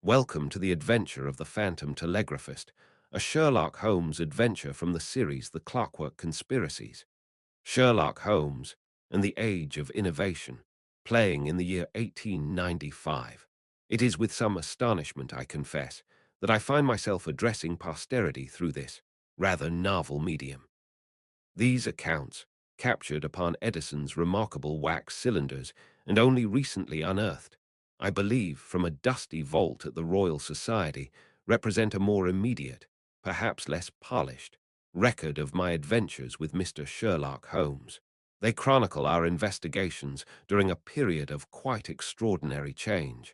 Welcome to the adventure of the Phantom Telegraphist, a Sherlock Holmes adventure from the series The Clockwork Conspiracies. Sherlock Holmes and the Age of Innovation, playing in the year 1895. It is with some astonishment, I confess, that I find myself addressing posterity through this rather novel medium. These accounts, captured upon Edison's remarkable wax cylinders and only recently unearthed, I believe from a dusty vault at the Royal Society, represent a more immediate, perhaps less polished, record of my adventures with Mr. Sherlock Holmes. They chronicle our investigations during a period of quite extraordinary change.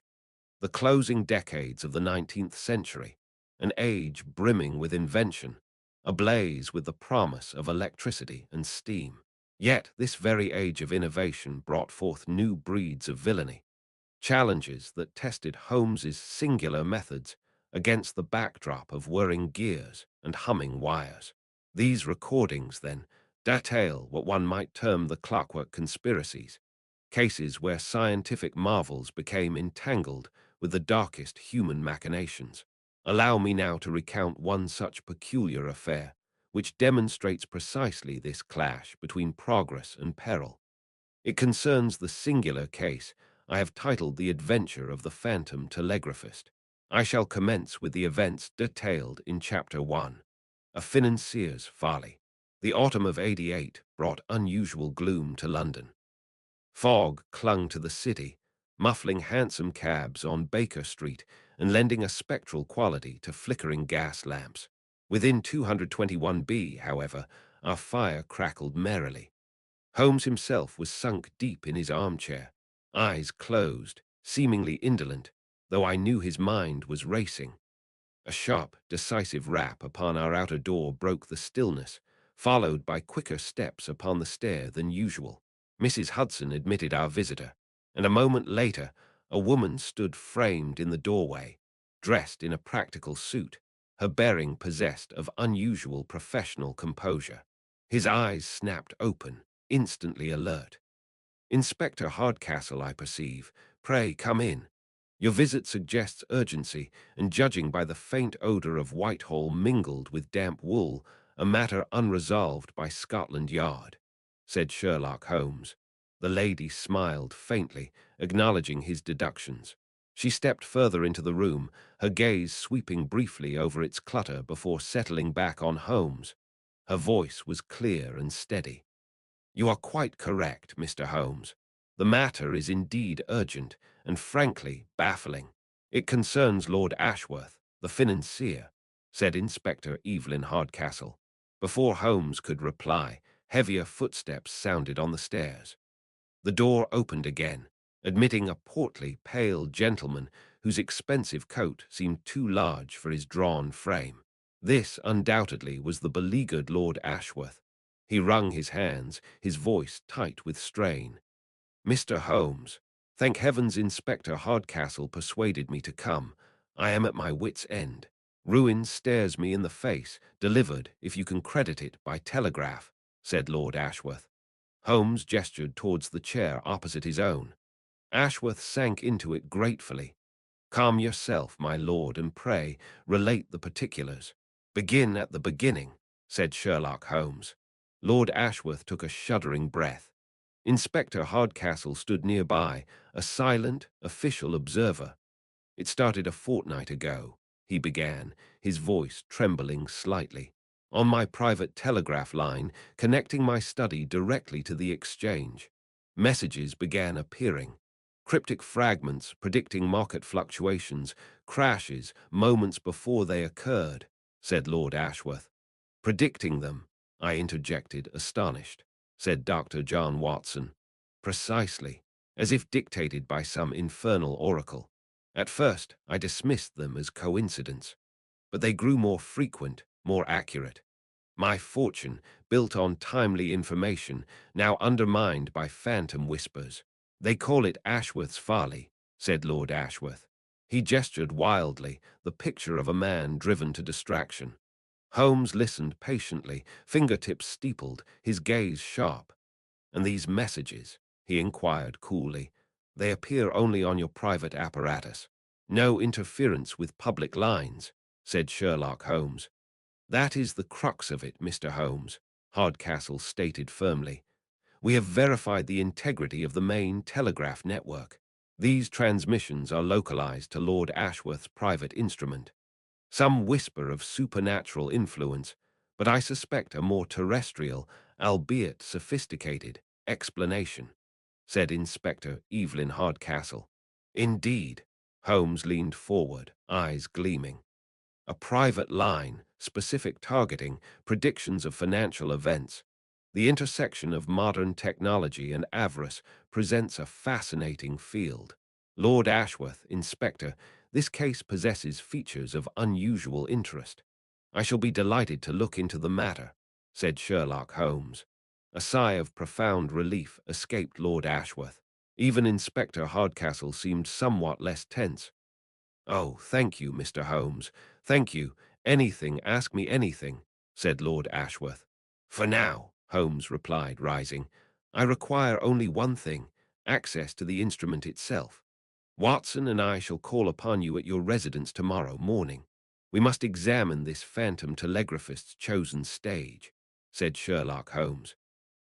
The closing decades of the 19th century, an age brimming with invention, ablaze with the promise of electricity and steam. Yet this very age of innovation brought forth new breeds of villainy, challenges that tested Holmes's singular methods against the backdrop of whirring gears and humming wires. These recordings, then, detail what one might term the Clockwork Conspiracies, cases where scientific marvels became entangled with the darkest human machinations. Allow me now to recount one such peculiar affair, which demonstrates precisely this clash between progress and peril. It concerns the singular case I have titled The Adventure of the Phantom Telegraphist. I shall commence with the events detailed in Chapter 1, A Financier's Folly. The autumn of '88 brought unusual gloom to London. Fog clung to the city, muffling hansom cabs on Baker Street and lending a spectral quality to flickering gas lamps. Within 221B, however, our fire crackled merrily. Holmes himself was sunk deep in his armchair, eyes closed, seemingly indolent, though I knew his mind was racing. A sharp, decisive rap upon our outer door broke the stillness, followed by quicker steps upon the stair than usual. Mrs. Hudson admitted our visitor, and a moment later a woman stood framed in the doorway, dressed in a practical suit, her bearing possessed of unusual professional composure. His eyes snapped open, instantly alert. "Inspector Hardcastle, I perceive. Pray come in. Your visit suggests urgency, and judging by the faint odor of Whitehall mingled with damp wool, a matter unresolved by Scotland Yard," said Sherlock Holmes. The lady smiled faintly, acknowledging his deductions. She stepped further into the room, her gaze sweeping briefly over its clutter before settling back on Holmes. Her voice was clear and steady. "You are quite correct, Mr. Holmes. The matter is indeed urgent and frankly baffling. It concerns Lord Ashworth, the financier," said Inspector Evelyn Hardcastle. Before Holmes could reply, heavier footsteps sounded on the stairs. The door opened again, admitting a portly, pale gentleman whose expensive coat seemed too large for his drawn frame. This undoubtedly was the beleaguered Lord Ashworth. He wrung his hands, his voice tight with strain. "Mr. Holmes, thank heavens Inspector Hardcastle persuaded me to come. I am at my wit's end. Ruin stares me in the face, delivered, if you can credit it, by telegraph," said Lord Ashworth. Holmes gestured towards the chair opposite his own. Ashworth sank into it gratefully. "Calm yourself, my lord, and pray relate the particulars." "Begin at the beginning," said Sherlock Holmes. Lord Ashworth took a shuddering breath. Inspector Hardcastle stood nearby, a silent, official observer. "It started a fortnight ago," he began, his voice trembling slightly. "On my private telegraph line, connecting my study directly to the exchange. Messages began appearing. Cryptic fragments predicting market fluctuations, crashes moments before they occurred," said Lord Ashworth. "Predicting them," I interjected, astonished, said Dr. John Watson. "Precisely, as if dictated by some infernal oracle. At first, I dismissed them as coincidence, but they grew more frequent, more accurate. My fortune, built on timely information, now undermined by phantom whispers. They call it Ashworth's folly," said Lord Ashworth. He gestured wildly, the picture of a man driven to distraction. Holmes listened patiently, fingertips steepled, his gaze sharp. "And these messages," he inquired coolly, "they appear only on your private apparatus?" No interference with public lines, said Sherlock Holmes. That is the crux of it, Mr. Holmes, Hardcastle stated firmly. We have verified the integrity of the main telegraph network. These transmissions are localized to Lord Ashworth's private instrument. Some whisper of supernatural influence, but I suspect a more terrestrial, albeit sophisticated, explanation, said Inspector Evelyn Hardcastle. Indeed, Holmes leaned forward, eyes gleaming. A private line, specific targeting, predictions of financial events. The intersection of modern technology and avarice presents a fascinating field. Lord Ashworth, Inspector, this case possesses features of unusual interest. I shall be delighted to look into the matter, said Sherlock Holmes. A sigh of profound relief escaped Lord Ashworth. Even Inspector Hardcastle seemed somewhat less tense. Oh, thank you, Mr. Holmes. Thank you. Anything, ask me anything, said Lord Ashworth. For now, Holmes replied, rising, I require only one thing, access to the instrument itself. Watson and I shall call upon you at your residence tomorrow morning. We must examine this phantom telegraphist's chosen stage, said Sherlock Holmes.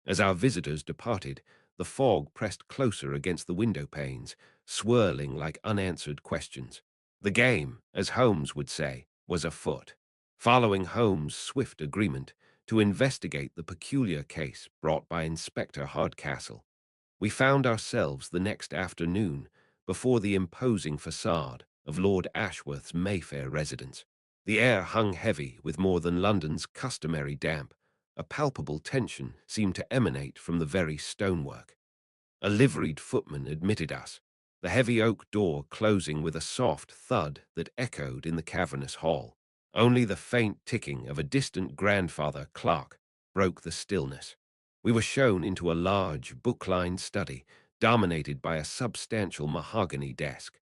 As our visitors departed, the fog pressed closer against the window panes, swirling like unanswered questions. The game, as Holmes would say, was afoot. Following Holmes' swift agreement to investigate the peculiar case brought by Inspector Hardcastle, we found ourselves the next afternoon before the imposing facade of Lord Ashworth's Mayfair residence. The air hung heavy with more than London's customary damp. A palpable tension seemed to emanate from the very stonework. A liveried footman admitted us, the heavy oak door closing with a soft thud that echoed in the cavernous hall. Only the faint ticking of a distant grandfather clock broke the stillness. We were shown into a large, book-lined study, dominated by a substantial mahogany desk.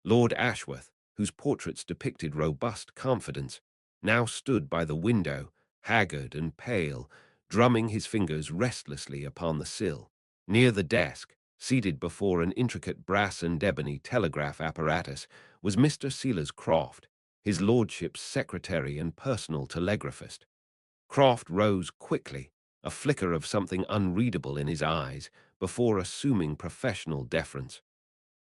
Lord Ashworth, whose portraits depicted robust confidence, now stood by the window, haggard and pale, drumming his fingers restlessly upon the sill. Near the desk, seated before an intricate brass and ebony telegraph apparatus, was Mr. Silas Croft, his lordship's secretary and personal telegraphist. Croft rose quickly, a flicker of something unreadable in his eyes, before assuming professional deference.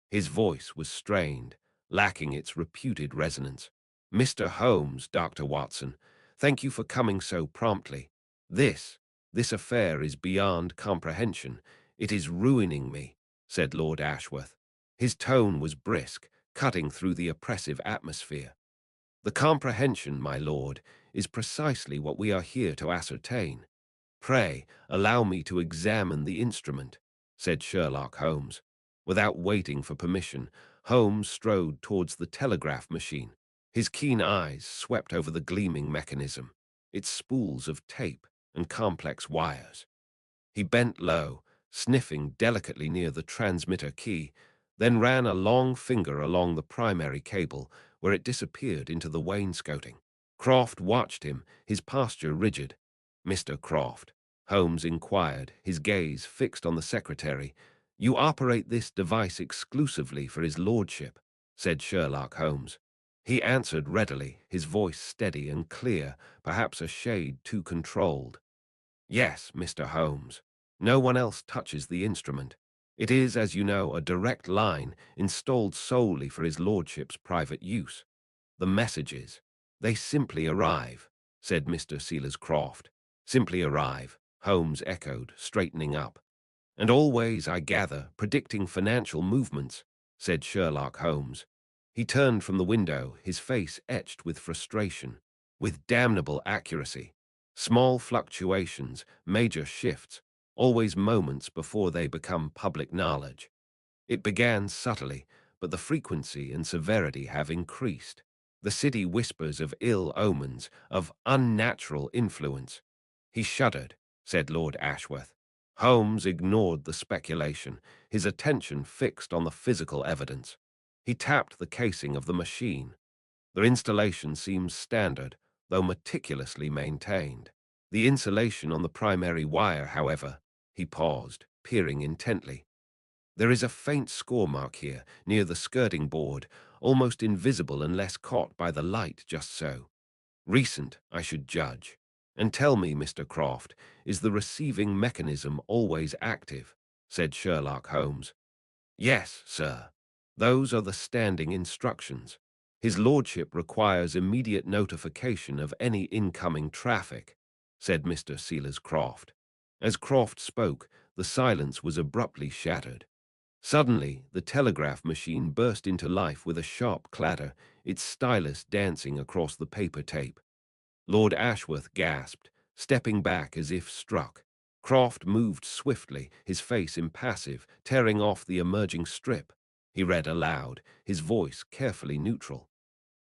His voice was strained, lacking its reputed resonance. Mr. Holmes, Dr. Watson, thank you for coming so promptly. This affair is beyond comprehension. It is ruining me, said Lord Ashworth. His tone was brisk, cutting through the oppressive atmosphere. The comprehension, my lord, is precisely what we are here to ascertain. Pray, allow me to examine the instrument, said Sherlock Holmes. Without waiting for permission, Holmes strode towards the telegraph machine. His keen eyes swept over the gleaming mechanism, its spools of tape and complex wires. He bent low, sniffing delicately near the transmitter key, then ran a long finger along the primary cable, where it disappeared into the wainscoting. Croft watched him, his posture rigid. Mr. Croft, Holmes inquired, his gaze fixed on the secretary. You operate this device exclusively for his lordship, said Sherlock Holmes. He answered readily, his voice steady and clear, perhaps a shade too controlled. Yes, Mr. Holmes. No one else touches the instrument. It is, as you know, a direct line installed solely for his lordship's private use. The messages, they simply arrive, said Mr. Silas Croft. Simply arrive, Holmes echoed, straightening up. And always, I gather, predicting financial movements, said Sherlock Holmes. He turned from the window, his face etched with frustration. With damnable accuracy. Small fluctuations, major shifts, always moments before they become public knowledge. It began subtly, but the frequency and severity have increased. The city whispers of ill omens, of unnatural influence. He shuddered, said Lord Ashworth. Holmes ignored the speculation, his attention fixed on the physical evidence. He tapped the casing of the machine. The installation seems standard, though meticulously maintained. The insulation on the primary wire, however, he paused, peering intently. There is a faint score mark here, near the skirting board, almost invisible unless caught by the light just so. Recent, I should judge. And tell me, Mr. Croft, is the receiving mechanism always active? Said Sherlock Holmes. Yes, sir. Those are the standing instructions. His lordship requires immediate notification of any incoming traffic, said Mr. Sealers Croft. As Croft spoke, the silence was abruptly shattered. Suddenly, the telegraph machine burst into life with a sharp clatter, its stylus dancing across the paper tape. Lord Ashworth gasped, stepping back as if struck. Croft moved swiftly, his face impassive, tearing off the emerging strip. He read aloud, his voice carefully neutral.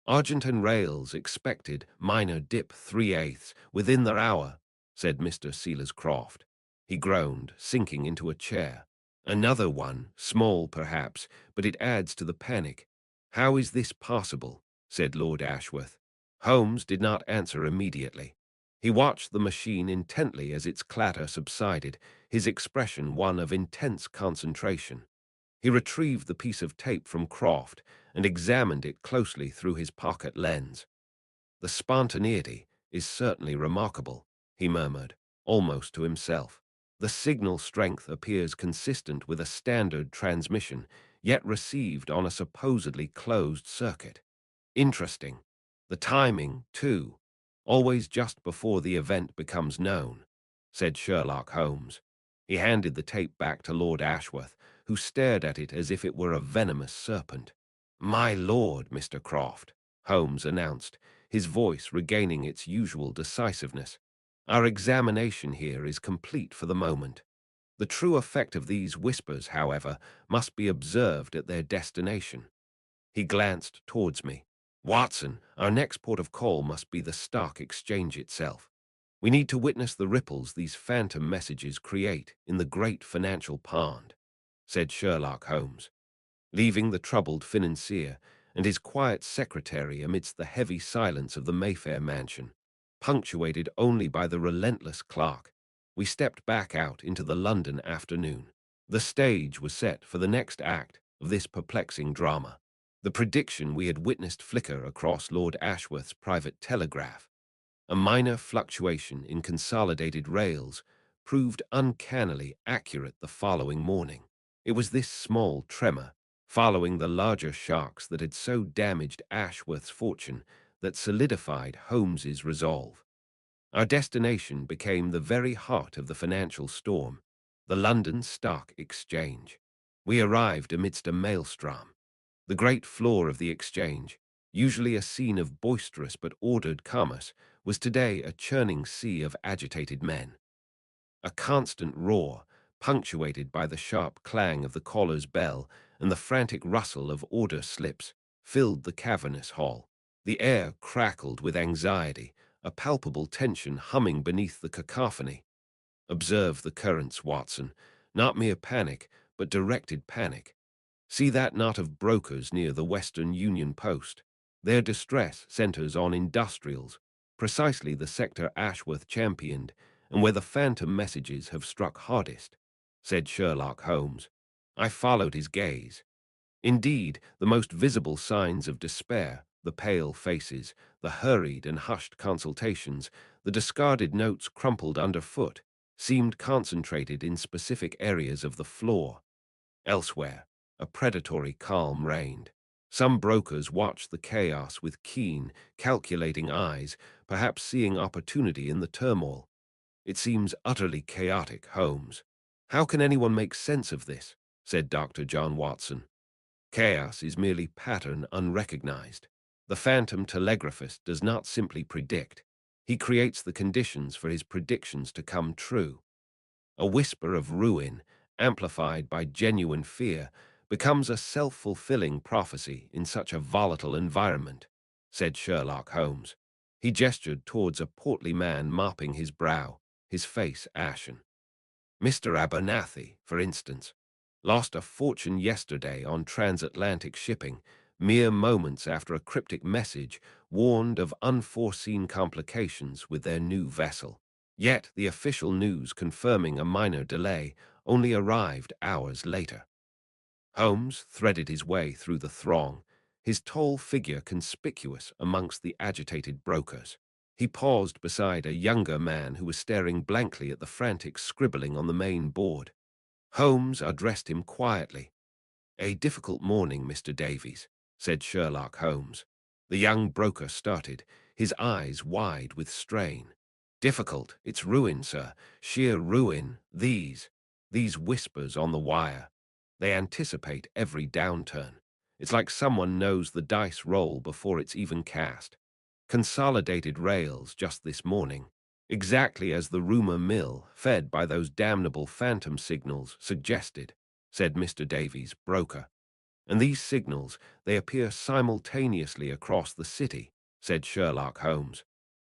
Argentine rails expected, minor dip 3/8 within the hour, said Mr. Sealers Croft. He groaned, sinking into a chair. Another one, small perhaps, but it adds to the panic. How is this possible? Said Lord Ashworth. Holmes did not answer immediately. He watched the machine intently as its clatter subsided, his expression one of intense concentration. He retrieved the piece of tape from Croft and examined it closely through his pocket lens. The spontaneity is certainly remarkable, he murmured, almost to himself. The signal strength appears consistent with a standard transmission, yet received on a supposedly closed circuit. Interesting. The timing, too, always just before the event becomes known, said Sherlock Holmes. He handed the tape back to Lord Ashworth, who stared at it as if it were a venomous serpent. My lord, Mr. Croft, Holmes announced, his voice regaining its usual decisiveness. Our examination here is complete for the moment. The true effect of these whispers, however, must be observed at their destination. He glanced towards me. Watson, our next port of call must be the Stock Exchange itself. We need to witness the ripples these phantom messages create in the great financial pond, said Sherlock Holmes. Leaving the troubled financier and his quiet secretary amidst the heavy silence of the Mayfair mansion, punctuated only by the relentless clerk, we stepped back out into the London afternoon. The stage was set for the next act of this perplexing drama. The prediction we had witnessed flicker across Lord Ashworth's private telegraph, a minor fluctuation in consolidated rails, proved uncannily accurate the following morning. It was this small tremor, following the larger shocks that had so damaged Ashworth's fortune, that solidified Holmes's resolve. Our destination became the very heart of the financial storm, the London Stock Exchange. We arrived amidst a maelstrom. The great floor of the exchange, usually a scene of boisterous but ordered commerce, was today a churning sea of agitated men. A constant roar, punctuated by the sharp clang of the caller's bell and the frantic rustle of order slips, filled the cavernous hall. The air crackled with anxiety, a palpable tension humming beneath the cacophony. Observe the currents, Watson. Not mere panic, but directed panic. See that knot of brokers near the Western Union Post. Their distress centers on industrials, precisely the sector Ashworth championed, and where the phantom messages have struck hardest, said Sherlock Holmes. I followed his gaze. Indeed, the most visible signs of despair, the pale faces, the hurried and hushed consultations, the discarded notes crumpled underfoot, seemed concentrated in specific areas of the floor. Elsewhere, a predatory calm reigned. Some brokers watched the chaos with keen, calculating eyes, perhaps seeing opportunity in the turmoil. It seems utterly chaotic, Holmes. How can anyone make sense of this? Said Dr. John Watson. Chaos is merely pattern unrecognized. The phantom telegraphist does not simply predict. He creates the conditions for his predictions to come true. A whisper of ruin, amplified by genuine fear, becomes a self-fulfilling prophecy in such a volatile environment, said Sherlock Holmes. He gestured towards a portly man mopping his brow, his face ashen. Mr. Abernathy, for instance, lost a fortune yesterday on transatlantic shipping, mere moments after a cryptic message warned of unforeseen complications with their new vessel. Yet the official news confirming a minor delay only arrived hours later. Holmes threaded his way through the throng, his tall figure conspicuous amongst the agitated brokers. He paused beside a younger man who was staring blankly at the frantic scribbling on the main board. Holmes addressed him quietly. "A difficult morning, Mr. Davies," said Sherlock Holmes. The young broker started, his eyes wide with strain. "Difficult? It's ruin, sir. Sheer ruin. These whispers on the wire. They anticipate every downturn. It's like someone knows the dice roll before it's even cast. Consolidated rails just this morning. Exactly as the rumor mill, fed by those damnable phantom signals, suggested," said Mr. Davies, broker. "And these signals, they appear simultaneously across the city," said Sherlock Holmes.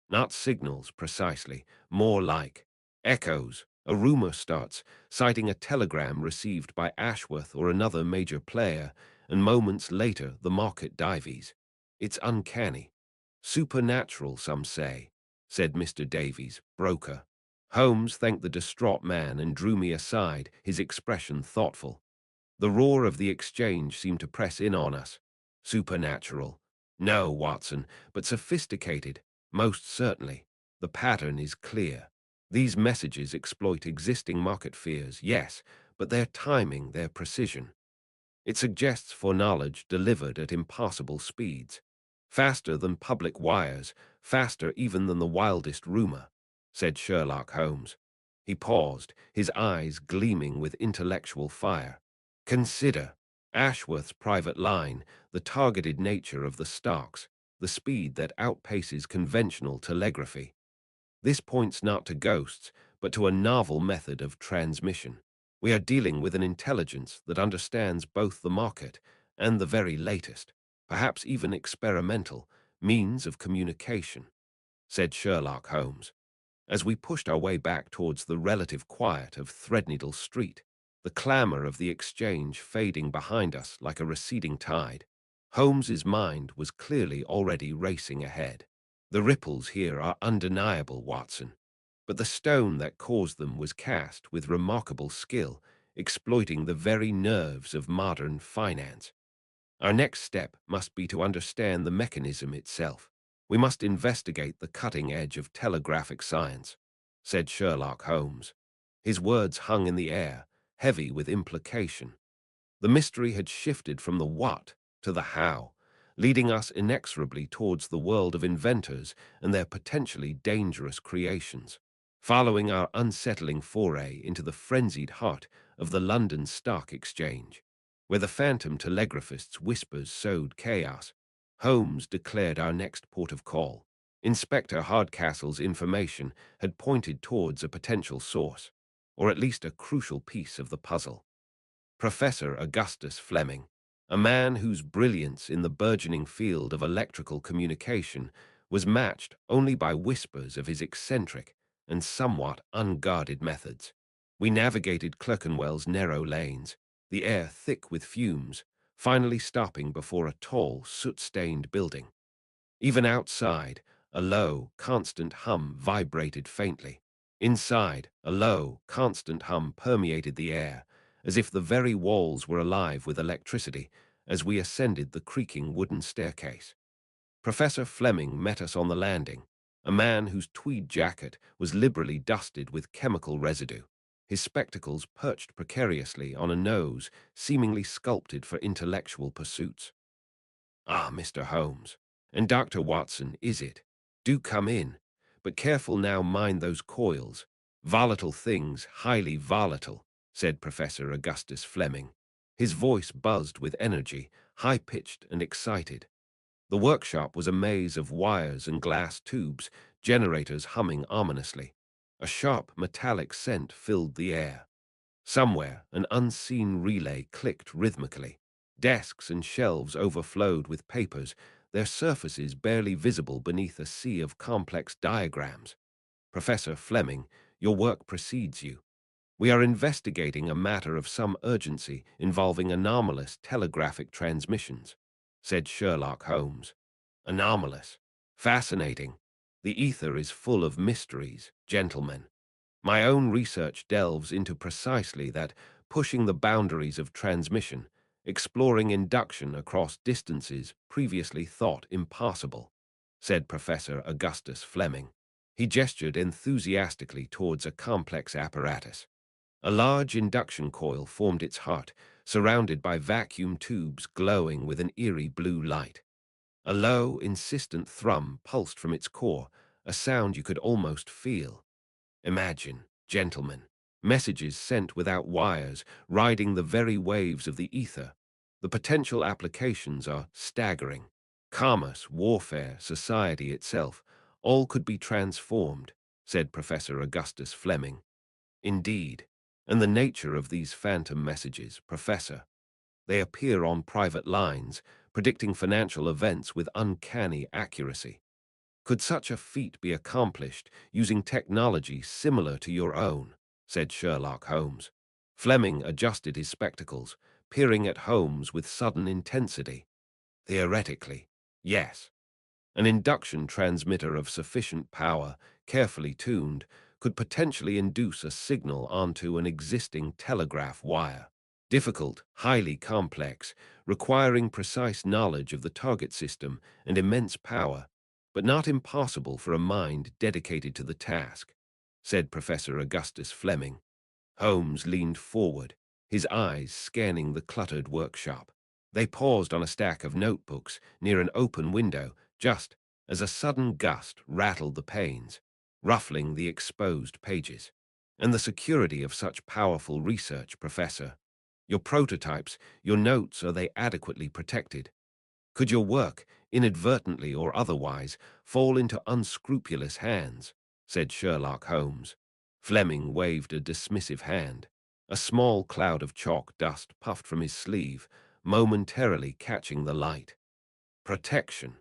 "Not signals, precisely, more like echoes. A rumor starts, citing a telegram received by Ashworth or another major player, and moments later the market dives. It's uncanny. Supernatural, some say," said Mr. Davies, broker. Holmes thanked the distraught man and drew me aside, his expression thoughtful. The roar of the exchange seemed to press in on us. "Supernatural? No, Watson, but sophisticated, most certainly. The pattern is clear. These messages exploit existing market fears, yes, but their timing, their precision. It suggests foreknowledge delivered at impossible speeds. Faster than public wires, faster even than the wildest rumor," said Sherlock Holmes. He paused, his eyes gleaming with intellectual fire. "Consider Ashworth's private line, the targeted nature of the stocks, the speed that outpaces conventional telegraphy. This points not to ghosts, but to a novel method of transmission. We are dealing with an intelligence that understands both the market and the very latest, perhaps even experimental, means of communication," said Sherlock Holmes. As we pushed our way back towards the relative quiet of Threadneedle Street, the clamor of the exchange fading behind us like a receding tide, Holmes's mind was clearly already racing ahead. "The ripples here are undeniable, Watson, but the stone that caused them was cast with remarkable skill, exploiting the very nerves of modern finance. Our next step must be to understand the mechanism itself. We must investigate the cutting edge of telegraphic science," said Sherlock Holmes. His words hung in the air, heavy with implication. The mystery had shifted from the what to the how, leading us inexorably towards the world of inventors and their potentially dangerous creations. Following our unsettling foray into the frenzied heart of the London Stock Exchange, where the phantom telegraphist's whispers sowed chaos, Holmes declared our next port of call. Inspector Hardcastle's information had pointed towards a potential source, or at least a crucial piece of the puzzle. Professor Augustus Flemming, a man whose brilliance in the burgeoning field of electrical communication was matched only by whispers of his eccentric and somewhat unguarded methods. We navigated Clerkenwell's narrow lanes, the air thick with fumes, finally stopping before a tall, soot-stained building. Even outside, a low, constant hum vibrated faintly. Inside, a low, constant hum permeated the air, as if the very walls were alive with electricity as we ascended the creaking wooden staircase. Professor Flemming met us on the landing, a man whose tweed jacket was liberally dusted with chemical residue, his spectacles perched precariously on a nose seemingly sculpted for intellectual pursuits. "Ah, Mr. Holmes, and Dr. Watson, is it? Do come in, but careful now, mind those coils. Volatile things, highly volatile," said Professor Augustus Flemming. His voice buzzed with energy, high-pitched and excited. The workshop was a maze of wires and glass tubes, generators humming ominously. A sharp metallic scent filled the air. Somewhere, an unseen relay clicked rhythmically. Desks and shelves overflowed with papers, their surfaces barely visible beneath a sea of complex diagrams. "Professor Flemming, your work precedes you. We are investigating a matter of some urgency involving anomalous telegraphic transmissions," said Sherlock Holmes. "Anomalous. Fascinating. The ether is full of mysteries, gentlemen. My own research delves into precisely that, pushing the boundaries of transmission, exploring induction across distances previously thought impassable, said Professor Augustus Flemming. He gestured enthusiastically towards a complex apparatus. A large induction coil formed its heart, surrounded by vacuum tubes glowing with an eerie blue light. A low, insistent thrum pulsed from its core, a sound you could almost feel. Imagine, gentlemen, messages sent without wires, riding the very waves of the ether. The potential applications are staggering. Commerce, warfare, society itself, all could be transformed, said Professor Augustus Flemming. Indeed, and the nature of these phantom messages, Professor. They appear on private lines, predicting financial events with uncanny accuracy. Could such a feat be accomplished using technology similar to your own? Said Sherlock Holmes. Fleming adjusted his spectacles, peering at Holmes with sudden intensity. Theoretically, yes. An induction transmitter of sufficient power, carefully tuned, could potentially induce a signal onto an existing telegraph wire. Difficult, highly complex, requiring precise knowledge of the target system and immense power, but not impossible for a mind dedicated to the task, said Professor Augustus Flemming. Holmes leaned forward, his eyes scanning the cluttered workshop. They paused on a stack of notebooks near an open window just as a sudden gust rattled the panes, ruffling the exposed pages. And the security of such powerful research, Professor. Your prototypes, your notes, are they adequately protected? Could your work, inadvertently or otherwise, fall into unscrupulous hands? Said Sherlock Holmes. Fleming waved a dismissive hand. A small cloud of chalk dust puffed from his sleeve, momentarily catching the light. Protection.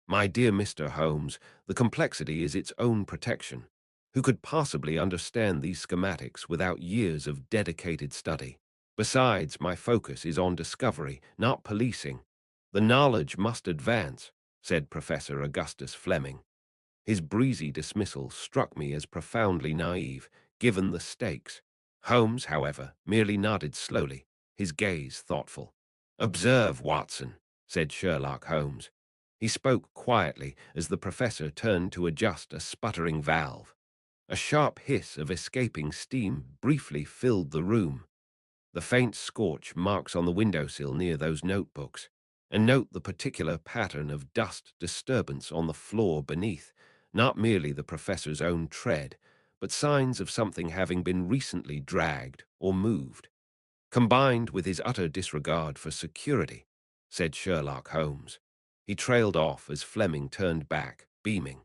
My dear Mr. Holmes, the complexity is its own protection. Who could possibly understand these schematics without years of dedicated study? Besides, my focus is on discovery, not policing. The knowledge must advance, said Professor Augustus Flemming. His breezy dismissal struck me as profoundly naive, given the stakes. Holmes, however, merely nodded slowly, his gaze thoughtful. Observe, Watson, said Sherlock Holmes. He spoke quietly as the professor turned to adjust a sputtering valve. A sharp hiss of escaping steam briefly filled the room. The faint scorch marks on the windowsill near those notebooks, and note the particular pattern of dust disturbance on the floor beneath, not merely the professor's own tread, but signs of something having been recently dragged or moved. Combined with his utter disregard for security, said Sherlock Holmes. He trailed off as Fleming turned back, beaming.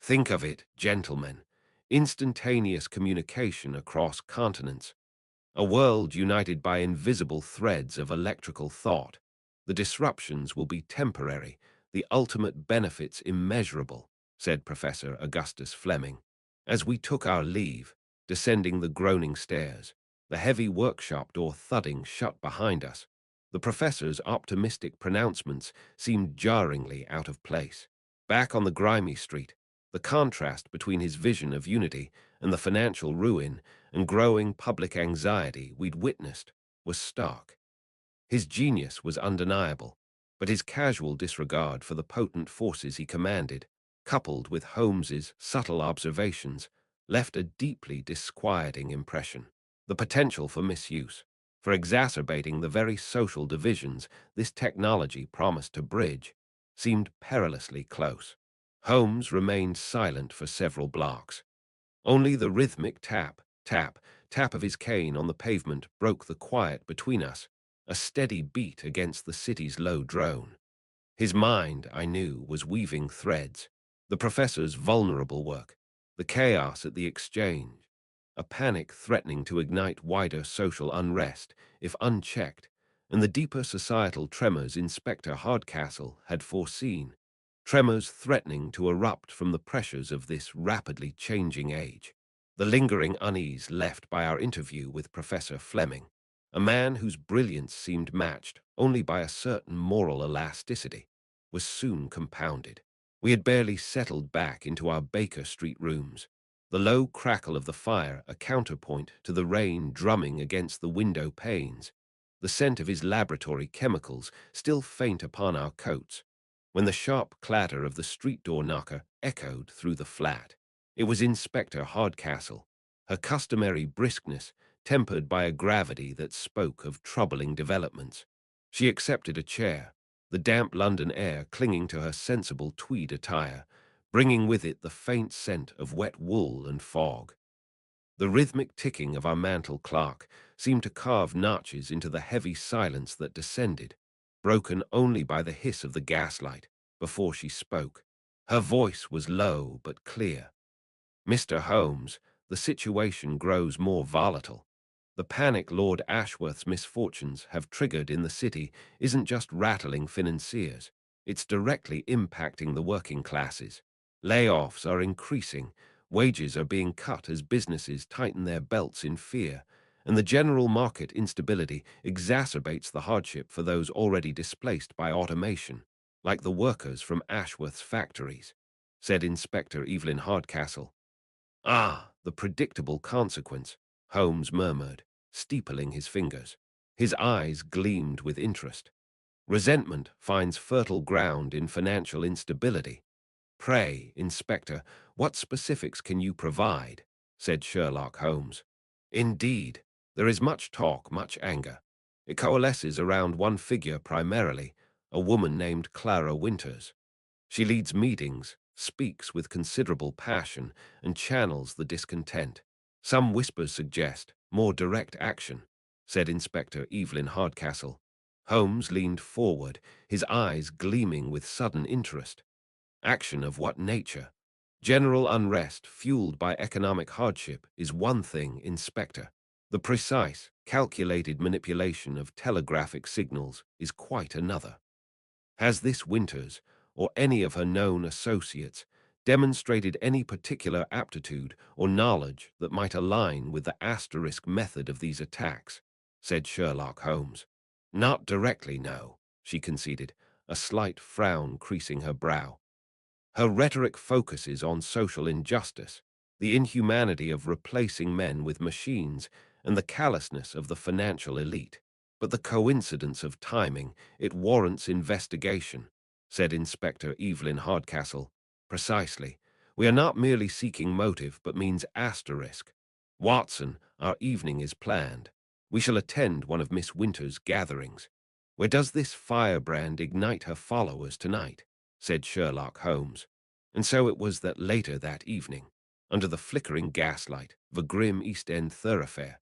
Think of it, gentlemen. Instantaneous communication across continents. A world united by invisible threads of electrical thought. The disruptions will be temporary, the ultimate benefits immeasurable, said Professor Augustus Flemming. As we took our leave, descending the groaning stairs, the heavy workshop door thudding shut behind us, the professor's optimistic pronouncements seemed jarringly out of place. Back on the grimy street, the contrast between his vision of unity and the financial ruin and growing public anxiety we'd witnessed was stark. His genius was undeniable, but his casual disregard for the potent forces he commanded, coupled with Holmes's subtle observations, left a deeply disquieting impression. The potential for misuse, for exacerbating the very social divisions this technology promised to bridge, seemed perilously close. Holmes remained silent for several blocks. Only the rhythmic tap, tap, tap of his cane on the pavement broke the quiet between us, a steady beat against the city's low drone. His mind, I knew, was weaving threads. The professor's vulnerable work, the chaos at the exchange, a panic threatening to ignite wider social unrest if unchecked, and the deeper societal tremors Inspector Hardcastle had foreseen, tremors threatening to erupt from the pressures of this rapidly changing age. The lingering unease left by our interview with Professor Flemming, a man whose brilliance seemed matched only by a certain moral elasticity, was soon compounded. We had barely settled back into our Baker Street rooms, the low crackle of the fire a counterpoint to the rain drumming against the window panes, the scent of his laboratory chemicals still faint upon our coats, when the sharp clatter of the street door knocker echoed through the flat. It was Inspector Hardcastle, her customary briskness tempered by a gravity that spoke of troubling developments. She accepted a chair, the damp London air clinging to her sensible tweed attire, bringing with it the faint scent of wet wool and fog. The rhythmic ticking of our mantel clock seemed to carve notches into the heavy silence that descended, broken only by the hiss of the gaslight before she spoke. Her voice was low but clear. "Mr. Holmes, the situation grows more volatile. The panic Lord Ashworth's misfortunes have triggered in the city isn't just rattling financiers, it's directly impacting the working classes. Layoffs are increasing, wages are being cut as businesses tighten their belts in fear, and the general market instability exacerbates the hardship for those already displaced by automation, like the workers from Ashworth's factories," said Inspector Evelyn Hardcastle. "Ah, the predictable consequence," Holmes murmured, steepling his fingers. His eyes gleamed with interest. "Resentment finds fertile ground in financial instability. Pray, Inspector, what specifics can you provide?" said Sherlock Holmes. "Indeed, there is much talk, much anger. It coalesces around one figure primarily, a woman named Clara Winters. She leads meetings, speaks with considerable passion, and channels the discontent. Some whispers suggest more direct action," said Inspector Evelyn Hardcastle. Holmes leaned forward, his eyes gleaming with sudden interest. "Action of what nature? General unrest fueled by economic hardship is one thing, Inspector. The precise, calculated manipulation of telegraphic signals is quite another. Has this Winters, or any of her known associates, demonstrated any particular aptitude or knowledge that might align with the asterisk method of these attacks?" said Sherlock Holmes. "Not directly, no," she conceded, a slight frown creasing her brow. "Her rhetoric focuses on social injustice, the inhumanity of replacing men with machines, and the callousness of the financial elite. But the coincidence of timing, it warrants investigation," said Inspector Evelyn Hardcastle. "Precisely. We are not merely seeking motive, but means asterisk. Watson, our evening is planned. We shall attend one of Miss Winter's gatherings. Where does this firebrand ignite her followers tonight?" said Sherlock Holmes. And so it was that later that evening, under the flickering gaslight of a grim East End thoroughfare,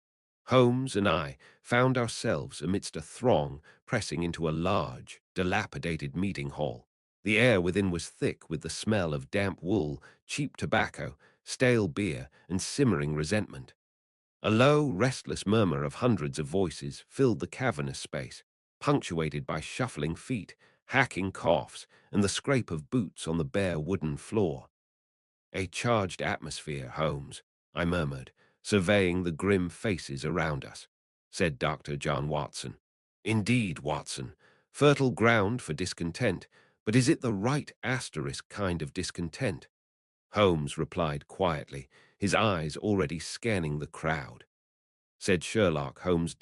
Holmes and I found ourselves amidst a throng pressing into a large, dilapidated meeting hall. The air within was thick with the smell of damp wool, cheap tobacco, stale beer, and simmering resentment. A low, restless murmur of hundreds of voices filled the cavernous space, punctuated by shuffling feet, hacking coughs, and the scrape of boots on the bare wooden floor. "A charged atmosphere, Holmes," I murmured, surveying the grim faces around us. Said Dr. John Watson. "Indeed, Watson, fertile ground for discontent, but is it the right asterisk kind of discontent?" Holmes replied quietly, his eyes already scanning the crowd. Said Sherlock Holmes, ...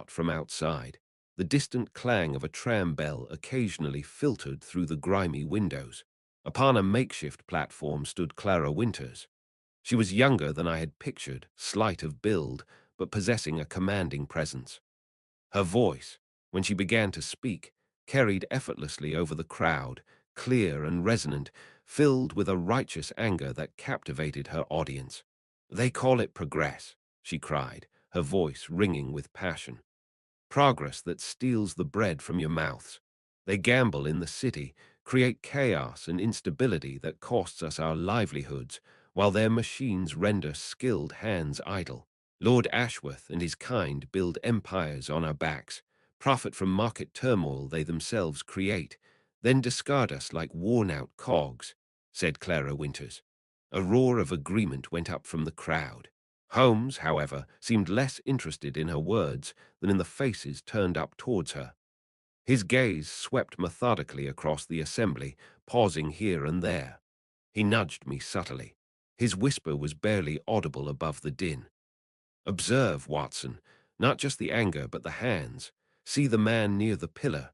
from outside. The distant clang of a tram bell occasionally filtered through the grimy windows. Upon a makeshift platform stood Clara Winters. She was younger than I had pictured, slight of build, but possessing a commanding presence. Her voice, when she began to speak, carried effortlessly over the crowd, clear and resonant, filled with a righteous anger that captivated her audience. "They call it progress," she cried, her voice ringing with passion. "Progress that steals the bread from your mouths. They gamble in the city, create chaos and instability that costs us our livelihoods, while their machines render skilled hands idle. Lord Ashworth and his kind build empires on our backs, profit from market turmoil they themselves create, then discard us like worn-out cogs," said Clara Winters. A roar of agreement went up from the crowd. Holmes, however, seemed less interested in her words than in the faces turned up towards her. His gaze swept methodically across the assembly, pausing here and there. He nudged me subtly. His whisper was barely audible above the din. "Observe, Watson, Not just the anger, but the hands. See the man near the pillar.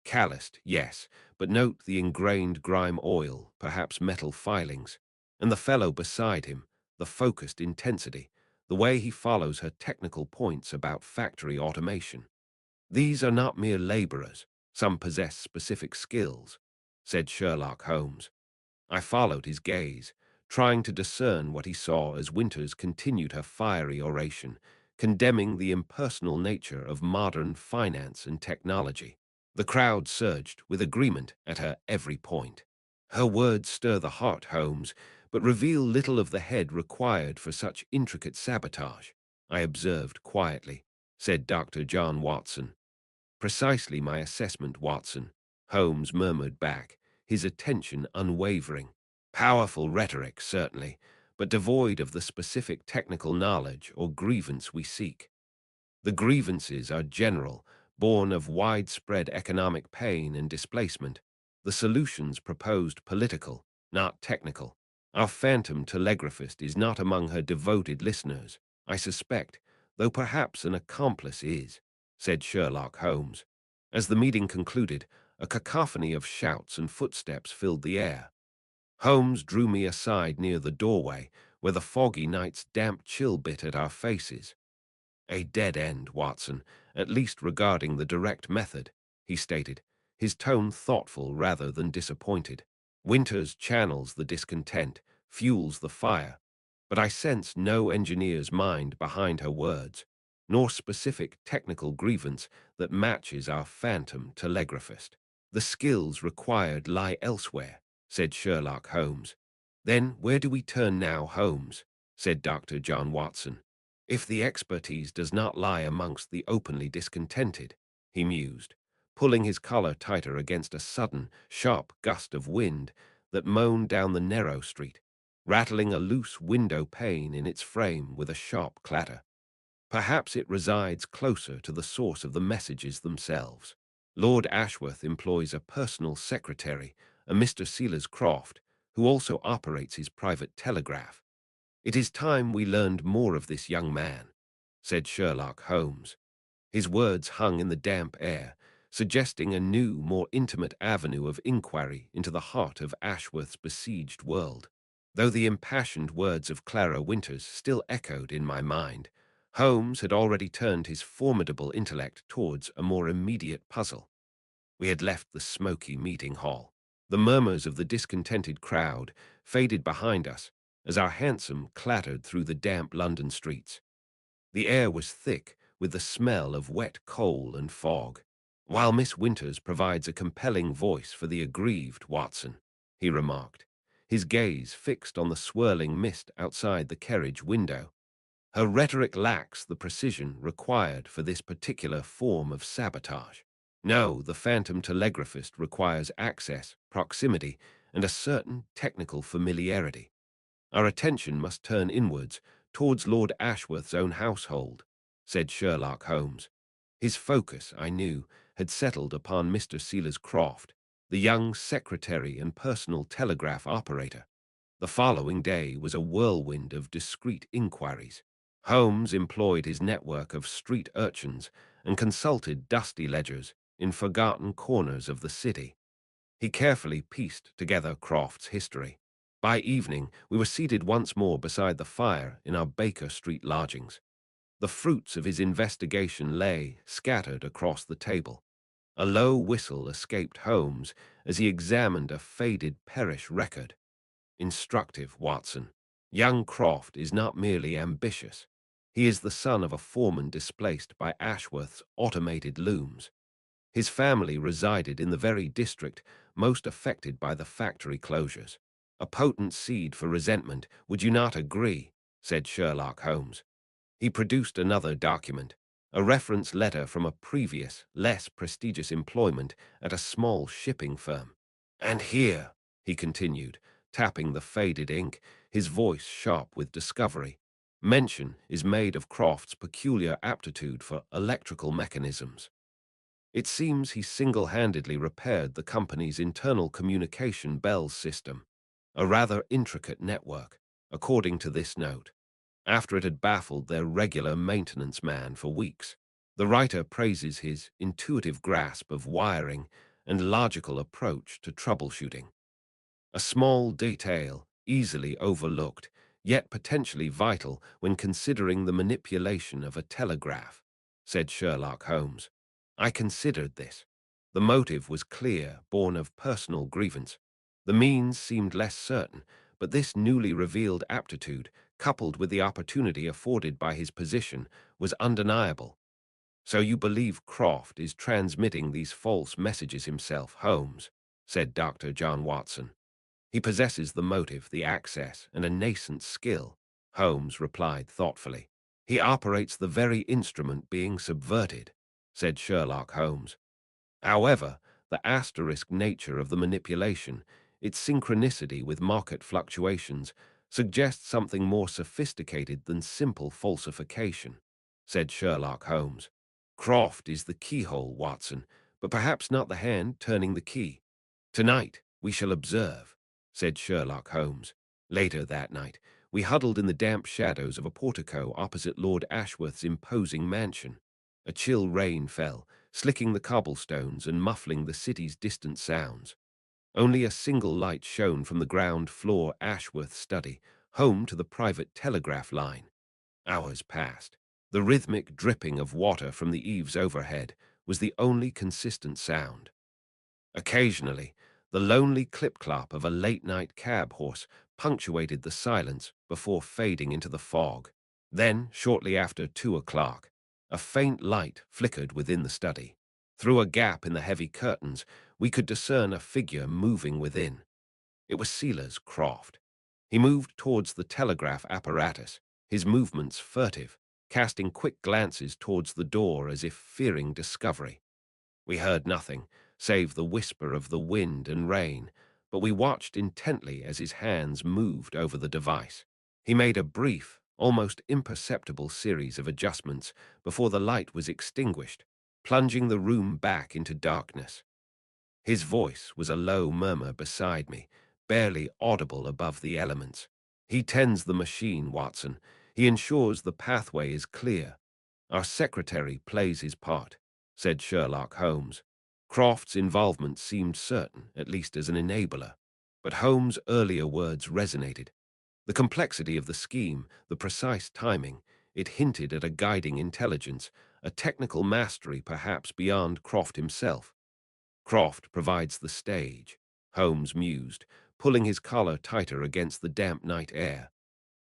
Calloused, yes, but note the ingrained grime oil, perhaps metal filings. And the fellow beside him, the focused intensity, the way he follows her technical points about factory automation. These are not mere laborers. Some possess specific skills, said Sherlock Holmes. I followed his gaze, trying to discern what he saw as Winters continued her fiery oration, condemning the impersonal nature of modern finance and technology. The crowd surged with agreement at her every point. Her words stir the heart, Holmes, but reveal little of the head required for such intricate sabotage. I observed quietly, said Dr. John Watson. Precisely my assessment, Watson, Holmes murmured back, his attention unwavering. Powerful rhetoric, certainly, but devoid of the specific technical knowledge or grievance we seek. The grievances are general, born of widespread economic pain and displacement. The solutions proposed political, not technical. Our phantom telegraphist is not among her devoted listeners, I suspect, though perhaps an accomplice is, said Sherlock Holmes. As the meeting concluded, a cacophony of shouts and footsteps filled the air. Holmes drew me aside near the doorway, where the foggy night's damp chill bit at our faces. A dead end, Watson, at least regarding the direct method, he stated, his tone thoughtful rather than disappointed. Winters channels the discontent, fuels the fire, but I sense no engineer's mind behind her words, nor specific technical grievance that matches our phantom telegraphist. The skills required lie elsewhere, said Sherlock Holmes. Then where do we turn now, Holmes? Said Dr. John Watson. If the expertise does not lie amongst the openly discontented, he mused, pulling his collar tighter against a sudden, sharp gust of wind that moaned down the narrow street, rattling a loose window pane in its frame with a sharp clatter. Perhaps it resides closer to the source of the messages themselves. Lord Ashworth employs a personal secretary, a Mr. Sealers Croft, who also operates his private telegraph. It is time we learned more of this young man, said Sherlock Holmes. His words hung in the damp air, suggesting a new, more intimate avenue of inquiry into the heart of Ashworth's besieged world. Though the impassioned words of Clara Winters still echoed in my mind, Holmes had already turned his formidable intellect towards a more immediate puzzle. We had left the smoky meeting hall. The murmurs of the discontented crowd faded behind us as our hansom clattered through the damp London streets. The air was thick with the smell of wet coal and fog. While Miss Winters provides a compelling voice for the aggrieved, Watson, he remarked, his gaze fixed on the swirling mist outside the carriage window, her rhetoric lacks the precision required for this particular form of sabotage. No, the phantom telegraphist requires access, proximity, and a certain technical familiarity. Our attention must turn inwards, towards Lord Ashworth's own household, said Sherlock Holmes. His focus, I knew, had settled upon Mr. Sealers Croft, the young secretary and personal telegraph operator. The following day was a whirlwind of discreet inquiries. Holmes employed his network of street urchins and consulted dusty ledgers in forgotten corners of the city. He carefully pieced together Croft's history. By evening, we were seated once more beside the fire in our Baker Street lodgings. The fruits of his investigation lay scattered across the table. A low whistle escaped Holmes as he examined a faded parish record. Instructive, Watson. Young Croft is not merely ambitious. He is the son of a foreman displaced by Ashworth's automated looms. His family resided in the very district most affected by the factory closures. A potent seed for resentment, would you not agree? Said Sherlock Holmes. He produced another document, a reference letter from a previous, less prestigious employment at a small shipping firm. And here, he continued, tapping the faded ink, his voice sharp with discovery, mention is made of Croft's peculiar aptitude for electrical mechanisms. It seems he single-handedly repaired the company's internal communication bells system, a rather intricate network, according to this note. after it had baffled their regular maintenance man for weeks. The writer praises his intuitive grasp of wiring and logical approach to troubleshooting. A small detail, easily overlooked, yet potentially vital when considering the manipulation of a telegraph, said Sherlock Holmes. I considered this. The motive was clear, born of personal grievance. The means seemed less certain, but this newly revealed aptitude, coupled with the opportunity afforded by his position, was undeniable. So you believe Croft is transmitting these false messages himself, Holmes, said Dr. John Watson. He possesses the motive, the access, and a nascent skill, Holmes replied thoughtfully. He operates the very instrument being subverted, said Sherlock Holmes. However, the asterisk nature of the manipulation, its synchronicity with market fluctuations, suggests something more sophisticated than simple falsification, said Sherlock Holmes. Croft is the keyhole, Watson, but perhaps not the hand turning the key. Tonight we shall observe, said Sherlock Holmes. Later that night, we huddled in the damp shadows of a portico opposite Lord Ashworth's imposing mansion. A chill rain fell, slicking the cobblestones and muffling the city's distant sounds. Only a single light shone from the ground-floor Ashworth study, home to the private telegraph line. Hours passed. The rhythmic dripping of water from the eaves overhead was the only consistent sound. Occasionally, the lonely clip-clop of a late-night cab horse punctuated the silence before fading into the fog. Then, shortly after 2 o'clock, a faint light flickered within the study. Through a gap in the heavy curtains, we could discern a figure moving within. It was Silas Croft. He moved towards the telegraph apparatus, his movements furtive, casting quick glances towards the door as if fearing discovery. We heard nothing, save the whisper of the wind and rain, but we watched intently as his hands moved over the device. He made a brief, almost imperceptible series of adjustments before the light was extinguished, plunging the room back into darkness. His voice was a low murmur beside me, barely audible above the elements. He tends the machine, Watson. He ensures the pathway is clear. Our secretary plays his part, said Sherlock Holmes. Croft's involvement seemed certain, at least as an enabler. But Holmes' earlier words resonated. The complexity of the scheme, the precise timing, it hinted at a guiding intelligence, a technical mastery perhaps beyond Croft himself. Croft provides the stage, Holmes mused, pulling his collar tighter against the damp night air.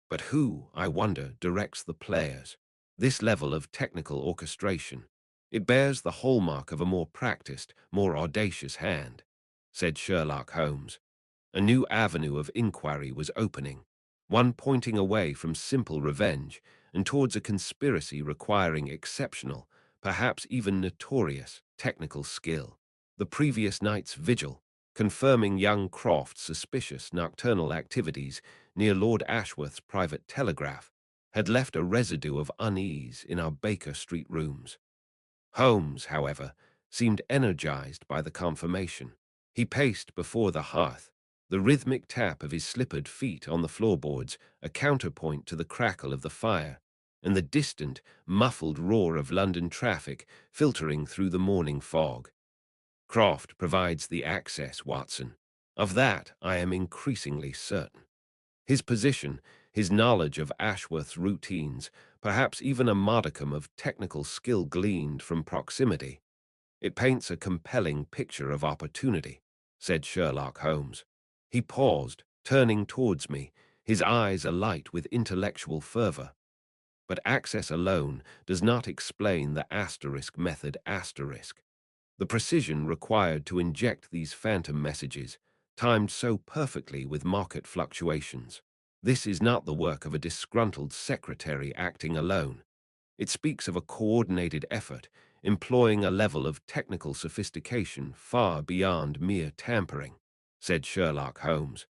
But who, I wonder, directs the players? This level of technical orchestration, it bears the hallmark of a more practiced, more audacious hand, said Sherlock Holmes. A new avenue of inquiry was opening, one pointing away from simple revenge and towards a conspiracy requiring exceptional, perhaps even notorious, technical skill. The previous night's vigil, confirming young Croft's suspicious nocturnal activities near Lord Ashworth's private telegraph, had left a residue of unease in our Baker Street rooms. Holmes, however, seemed energized by the confirmation. He paced before the hearth, the rhythmic tap of his slippered feet on the floorboards a counterpoint to the crackle of the fire, and the distant, muffled roar of London traffic filtering through the morning fog. Croft provides the access, Watson. Of that I am increasingly certain. His position, his knowledge of Ashworth's routines, perhaps even a modicum of technical skill gleaned from proximity. It paints a compelling picture of opportunity, said Sherlock Holmes. He paused, turning towards me, his eyes alight with intellectual fervor. But access alone does not explain the asterisk method asterisk. The precision required to inject these phantom messages, timed so perfectly with market fluctuations. This is not the work of a disgruntled secretary acting alone. It speaks of a coordinated effort, employing a level of technical sophistication far beyond mere tampering, said Sherlock Holmes.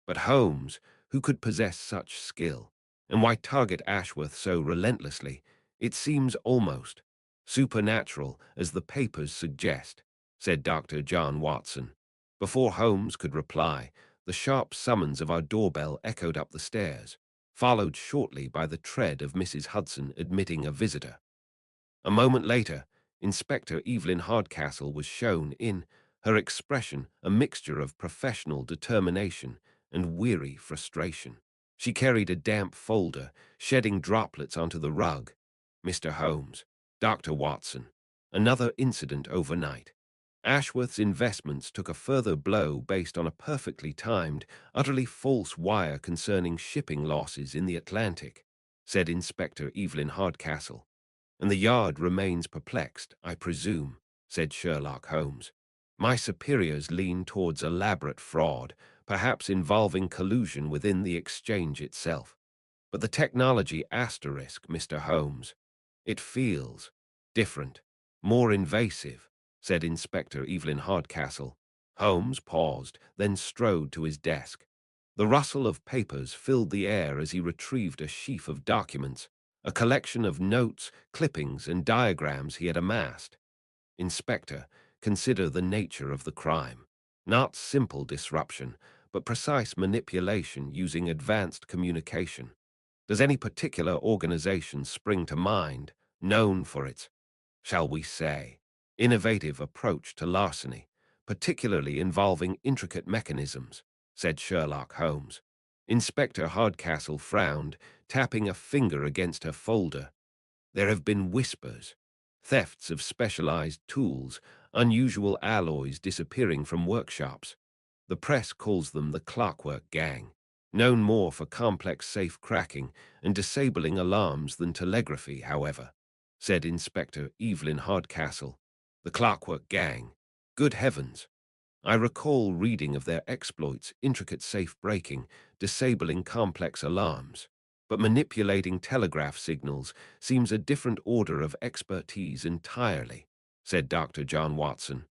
But Holmes, who could possess such skill, and why target Ashworth so relentlessly, it seems almost supernatural, as the papers suggest, said Dr. John Watson. Before Holmes could reply, the sharp summons of our doorbell echoed up the stairs. followed shortly by the tread of Mrs. Hudson admitting a visitor. A moment later, Inspector Evelyn Hardcastle was shown in, her expression a mixture of professional determination and weary frustration. She carried a damp folder, shedding droplets onto the rug. Mr. Holmes, Dr. Watson, another incident overnight. Ashworth's investments took a further blow based on a perfectly timed, utterly false wire concerning shipping losses in the Atlantic, said Inspector Evelyn Hardcastle. And the Yard remains perplexed, I presume, said Sherlock Holmes. My superiors lean towards elaborate fraud, perhaps involving collusion within the exchange itself. But the technology asterisk, Mr. Holmes, it feels different, more invasive, said Inspector Evelyn Hardcastle. Holmes paused, then strode to his desk. The rustle of papers filled the air as he retrieved a sheaf of documents, a collection of notes, clippings, and diagrams he had amassed. Inspector, consider the nature of the crime. Not simple disruption, but precise manipulation using advanced communication. Does any particular organization spring to mind, known for its, shall we say, innovative approach to larceny, particularly involving intricate mechanisms, said Sherlock Holmes. Inspector Hardcastle frowned, tapping a finger against her folder. There have been whispers, thefts of specialized tools, unusual alloys disappearing from workshops. The press calls them the Clockwork Gang, known more for complex safe cracking and disabling alarms than telegraphy, however, said Inspector Evelyn Hardcastle. The Clockwork Gang. Good heavens! I recall reading of their exploits, intricate safe breaking, disabling complex alarms. But manipulating telegraph signals seems a different order of expertise entirely, said Dr. John Watson.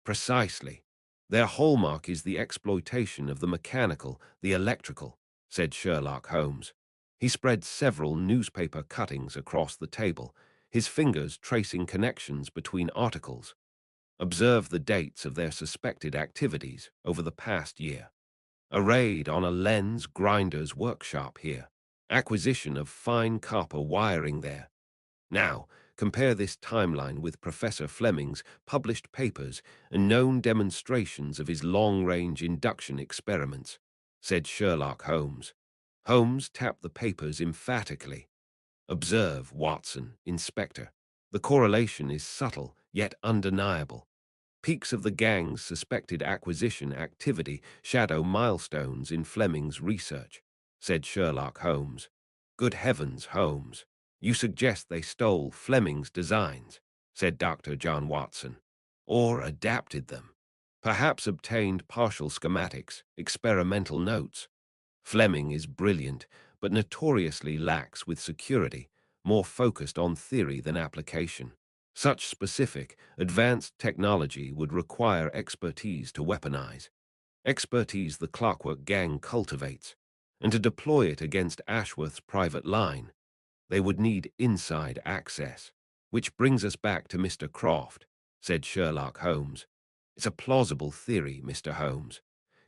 Precisely. Their hallmark is the exploitation of the mechanical, the electrical, said Sherlock Holmes. He spread several newspaper cuttings across the table, his fingers tracing connections between articles. Observe the dates of their suspected activities over the past year. A raid on a lens grinder's workshop here. Acquisition of fine copper wiring there. Now, compare this timeline with Professor Flemming's published papers and known demonstrations of his long-range induction experiments, said Sherlock Holmes. Holmes tapped the papers emphatically. Observe, Watson, Inspector. The correlation is subtle, yet undeniable. Peaks of the gang's suspected acquisition activity shadow milestones in Fleming's research, said Sherlock Holmes. Good heavens, Holmes. You suggest they stole Fleming's designs, said Dr. John Watson, or adapted them. Perhaps obtained partial schematics, experimental notes. Flemming is brilliant, but notoriously lacks with security, more focused on theory than application. Such specific, advanced technology would require expertise to weaponize, expertise the Clockwork Gang cultivates, and to deploy it against Ashworth's private line, they would need inside access. Which brings us back to Mr. Croft, said Sherlock Holmes. It's a plausible theory, Mr. Holmes,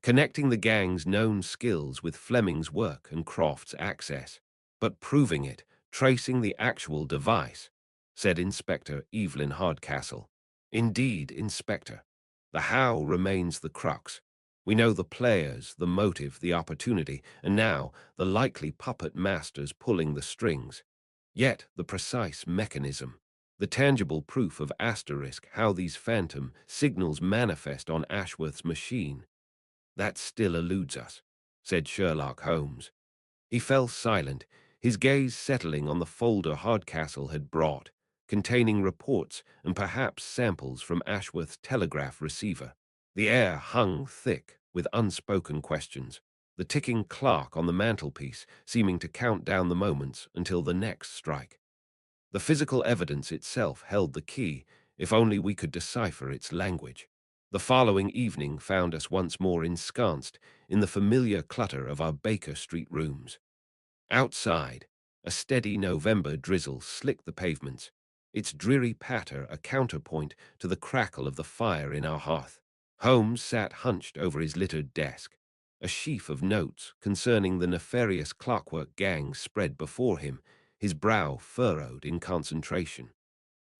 connecting the gang's known skills with Fleming's work and Croft's access, but proving it, tracing the actual device, said Inspector Evelyn Hardcastle. Indeed, Inspector. The how remains the crux. We know the players, the motive, the opportunity, and now the likely puppet masters pulling the strings. Yet the precise mechanism, the tangible proof of asterisk how these phantom signals manifest on Ashworth's machine, that still eludes us, said Sherlock Holmes. He fell silent, his gaze settling on the folder Hardcastle had brought, containing reports and perhaps samples from Ashworth's telegraph receiver. The air hung thick with unspoken questions, the ticking clock on the mantelpiece seeming to count down the moments until the next strike. The physical evidence itself held the key, if only we could decipher its language. The following evening found us once more ensconced in the familiar clutter of our Baker Street rooms. Outside, a steady November drizzle slicked the pavements, its dreary patter a counterpoint to the crackle of the fire in our hearth. Holmes sat hunched over his littered desk, A sheaf of notes concerning the nefarious Clockwork Gang spread before him, his brow furrowed in concentration.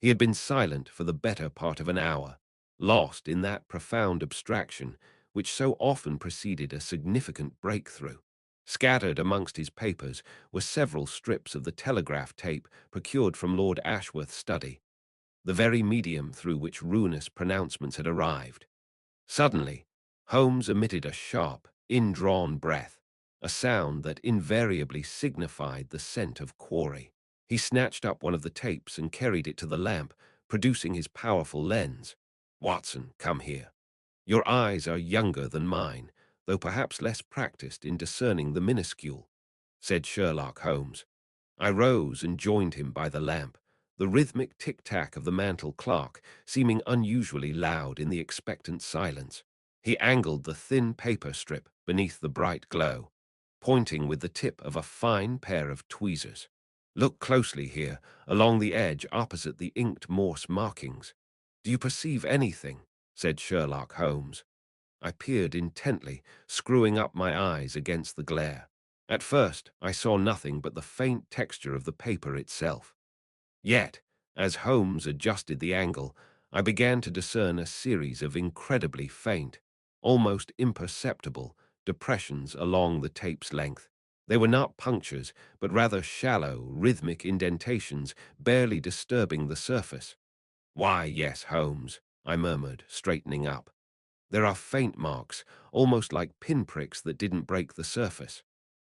He had been silent for the better part of an hour, lost in that profound abstraction which so often preceded a significant breakthrough. Scattered amongst his papers were several strips of the telegraph tape procured from Lord Ashworth's study, the very medium through which ruinous pronouncements had arrived. Suddenly, Holmes emitted a sharp, indrawn breath, a sound that invariably signified the scent of quarry. He snatched up one of the tapes and carried it to the lamp, producing his powerful lens. "Watson, come here. Your eyes are younger than mine, though perhaps less practiced in discerning the minuscule," said Sherlock Holmes. I rose and joined him by the lamp, the rhythmic tic-tac of the mantel clock seeming unusually loud in the expectant silence. He angled the thin paper strip beneath the bright glow, pointing with the tip of a fine pair of tweezers. "Look closely here, along the edge opposite the inked Morse markings. Do you perceive anything?" said Sherlock Holmes. I peered intently, screwing up my eyes against the glare. At first, I saw nothing but the faint texture of the paper itself. Yet, as Holmes adjusted the angle, I began to discern a series of incredibly faint, almost imperceptible, depressions along the tape's length. They were not punctures, but rather shallow, rhythmic indentations, barely disturbing the surface. "Why, yes, Holmes," I murmured, straightening up. "There are faint marks, almost like pinpricks that didn't break the surface.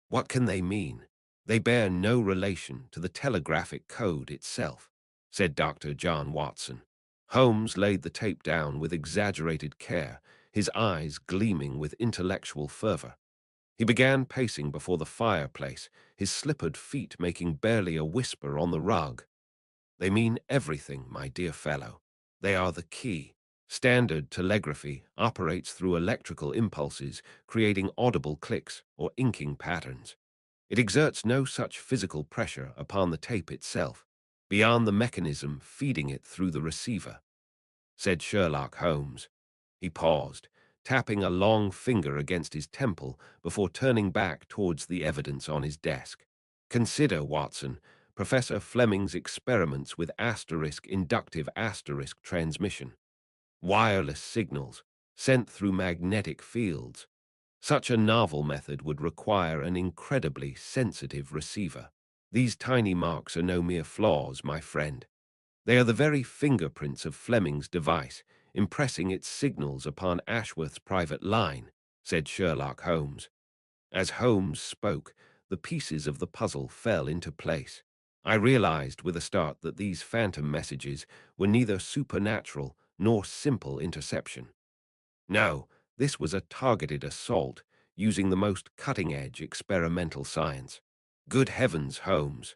What can they mean?" "They bear no relation to the telegraphic code itself," said Dr. John Watson. Holmes laid the tape down with exaggerated care, his eyes gleaming with intellectual fervor. He began pacing before the fireplace, his slippered feet making barely a whisper on the rug. "They mean everything, my dear fellow. They are the key. Standard telegraphy operates through electrical impulses, creating audible clicks or inking patterns. It exerts no such physical pressure upon the tape itself, beyond the mechanism feeding it through the receiver," said Sherlock Holmes. He paused, tapping a long finger against his temple before turning back towards the evidence on his desk. "Consider, Watson, Professor Flemming's experiments with inductive transmission. Wireless signals, sent through magnetic fields. Such a novel method would require an incredibly sensitive receiver. These tiny marks are no mere flaws, my friend. They are the very fingerprints of Fleming's device, impressing its signals upon Ashworth's private line," said Sherlock Holmes. As Holmes spoke, the pieces of the puzzle fell into place. I realized with a start that these phantom messages were neither supernatural nor simple interception. No, this was a targeted assault using the most cutting-edge experimental science. Good heavens, Holmes.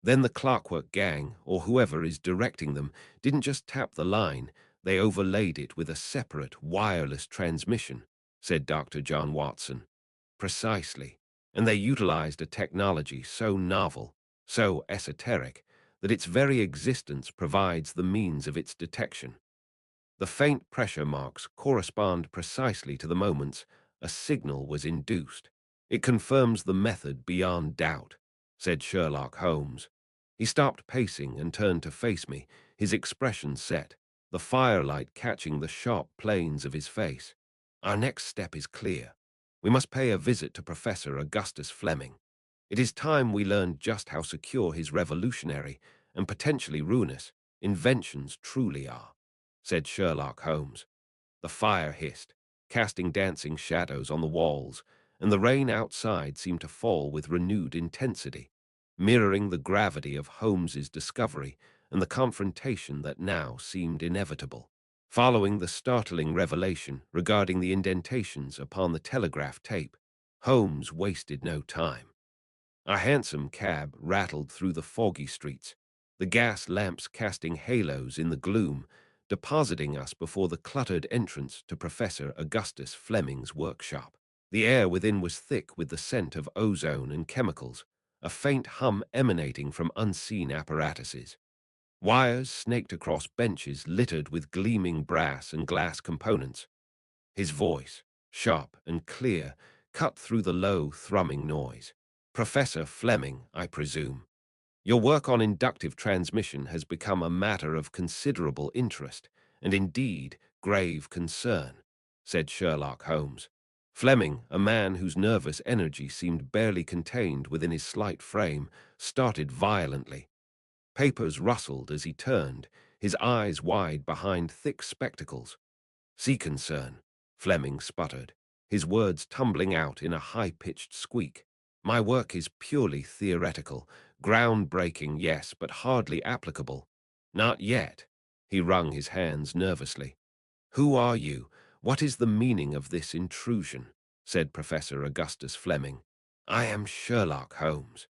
Then the Clockwork Gang, or whoever is directing them, didn't just tap the line, they overlaid it with a separate wireless transmission, said Dr. John Watson. "Precisely. And they utilized a technology so novel, so esoteric, that its very existence provides the means of its detection. The faint pressure marks correspond precisely to the moments a signal was induced. It confirms the method beyond doubt," said Sherlock Holmes. He stopped pacing and turned to face me, his expression set, the firelight catching the sharp planes of his face. "Our next step is clear. We must pay a visit to Professor Augustus Flemming. It is time we learned just how secure his revolutionary and potentially ruinous inventions truly are," said Sherlock Holmes. The fire hissed, casting dancing shadows on the walls, and the rain outside seemed to fall with renewed intensity, mirroring the gravity of Holmes's discovery and the confrontation that now seemed inevitable. Following the startling revelation regarding the indentations upon the telegraph tape, Holmes wasted no time. A hansom cab rattled through the foggy streets, the gas lamps casting halos in the gloom, depositing us before the cluttered entrance to Professor Augustus Flemming's workshop. The air within was thick with the scent of ozone and chemicals, a faint hum emanating from unseen apparatuses. Wires snaked across benches littered with gleaming brass and glass components. His voice, sharp and clear, cut through the low, thrumming noise. "Professor Flemming, I presume. Your work on inductive transmission has become a matter of considerable interest, and indeed grave concern," said Sherlock Holmes. Fleming, a man whose nervous energy seemed barely contained within his slight frame, started violently. Papers rustled as he turned, his eyes wide behind thick spectacles. "See concern," Fleming sputtered, his words tumbling out in a high-pitched squeak. "My work is purely theoretical, groundbreaking, yes, but hardly applicable." "Not yet." He wrung his hands nervously. "Who are you? What is the meaning of this intrusion?" said Professor Augustus Flemming. "I am Sherlock Holmes.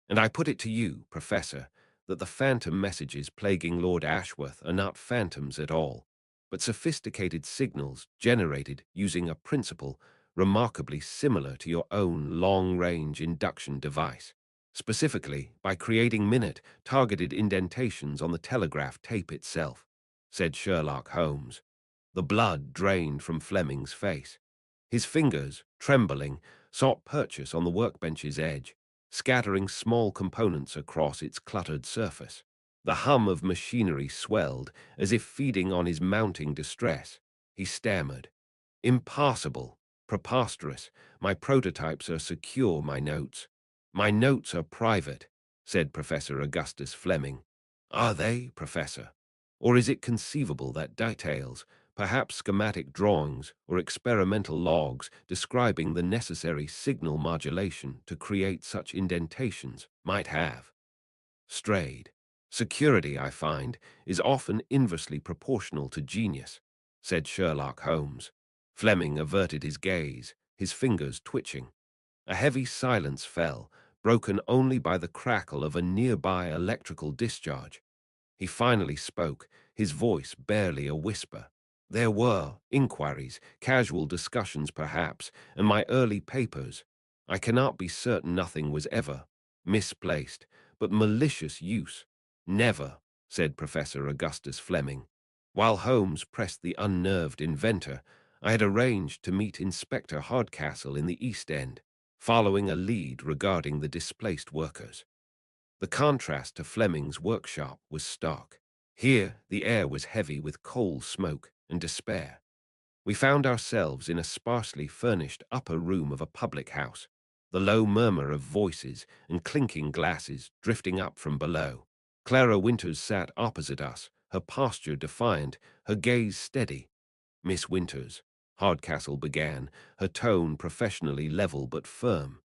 And I put it to you, Professor, that the phantom messages plaguing Lord Ashworth are not phantoms at all, but sophisticated signals generated using a principle remarkably similar to your own long-range induction device, specifically by creating minute-targeted indentations on the telegraph tape itself," said Sherlock Holmes. The blood drained from Fleming's face. His fingers, trembling, sought purchase on the workbench's edge, scattering small components across its cluttered surface. The hum of machinery swelled, as if feeding on his mounting distress. He stammered, "Impossible, preposterous. My prototypes are secure, my notes." "My notes are private," said Professor Augustus Flemming. "Are they, Professor? Or is it conceivable that details, perhaps schematic drawings or experimental logs describing the necessary signal modulation to create such indentations, might have strayed? Security, I find, is often inversely proportional to genius," said Sherlock Holmes. Fleming averted his gaze, his fingers twitching. A heavy silence fell, broken only by the crackle of a nearby electrical discharge. He finally spoke, his voice barely a whisper. "There were inquiries, casual discussions perhaps, and my early papers. I cannot be certain nothing was ever misplaced, but malicious use. Never," said Professor Augustus Flemming. While Holmes pressed the unnerved inventor, I had arranged to meet Inspector Hardcastle in the East End, following a lead regarding the displaced workers. The contrast to Fleming's workshop was stark. Here, the air was heavy with coal smoke and despair. We found ourselves in a sparsely furnished upper room of a public house, the low murmur of voices and clinking glasses drifting up from below. Clara Winters sat opposite us, her posture defiant, her gaze steady. "Miss Winters," Hardcastle began, her tone professionally level but firm,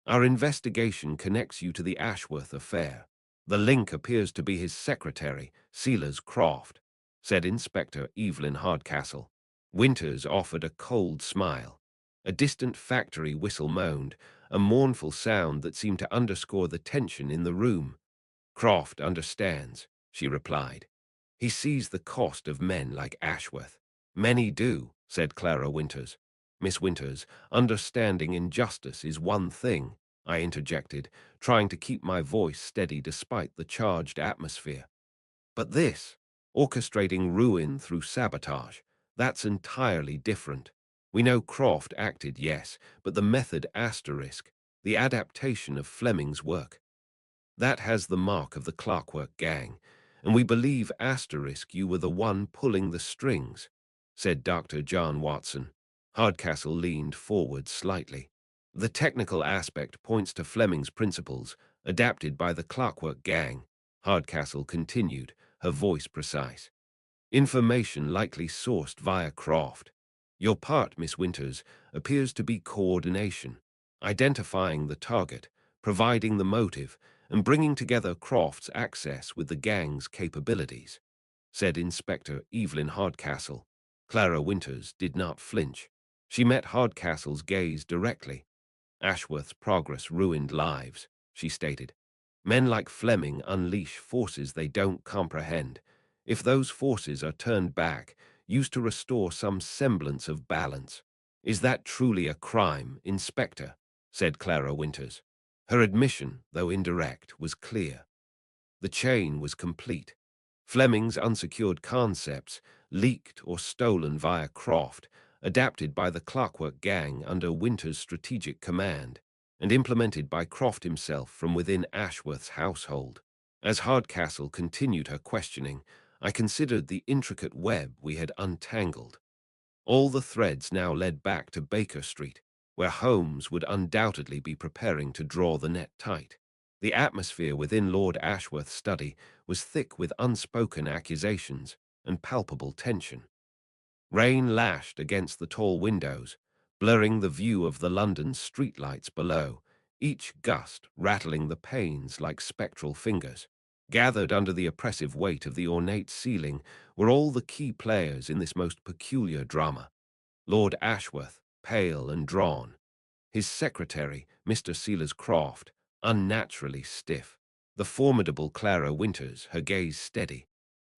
"our investigation connects you to the Ashworth affair. The link appears to be his secretary, Silas Croft," said Inspector Evelyn Hardcastle. Winters offered a cold smile. A distant factory whistle moaned, a mournful sound that seemed to underscore the tension in the room. "Croft understands," she replied. "He sees the cost of men like Ashworth." "Many do," said Clara Winters. "Miss Winters, understanding injustice is one thing," I interjected, trying to keep my voice steady despite the charged atmosphere. "But this, orchestrating ruin through sabotage, that's entirely different. We know Croft acted, yes, but the method asterisk, the adaptation of Fleming's work, that has the mark of the Clockwork Gang, and we believe asterisk you were the one pulling the strings," said Dr. John Watson. Hardcastle leaned forward slightly. "The technical aspect points to Fleming's principles, adapted by the Clockwork Gang," Hardcastle continued, her voice precise. "Information likely sourced via Croft. Your part, Miss Winters, appears to be coordination, identifying the target, providing the motive, and bringing together Croft's access with the gang's capabilities," said Inspector Evelyn Hardcastle. Clara Winters did not flinch. She met Hardcastle's gaze directly. "Ashworth's progress ruined lives," she stated. "Men like Fleming unleash forces they don't comprehend. If those forces are turned back, used to restore some semblance of balance." "Is that truly a crime, Inspector?" said Clara Winters. Her admission, though indirect, was clear. The chain was complete. Fleming's unsecured concepts, leaked or stolen via Croft, adapted by the Clockwork Gang under Winter's strategic command, and implemented by Croft himself from within Ashworth's household. As Hardcastle continued her questioning, I considered the intricate web we had untangled. All the threads now led back to Baker Street, where Holmes would undoubtedly be preparing to draw the net tight. The atmosphere within Lord Ashworth's study was thick with unspoken accusations and palpable tension. Rain lashed against the tall windows, blurring the view of the London streetlights below, each gust rattling the panes like spectral fingers. Gathered under the oppressive weight of the ornate ceiling were all the key players in this most peculiar drama. Lord Ashworth, pale and drawn. His secretary, Mr. Sealers Croft, unnaturally stiff. The formidable Clara Winters, her gaze steady.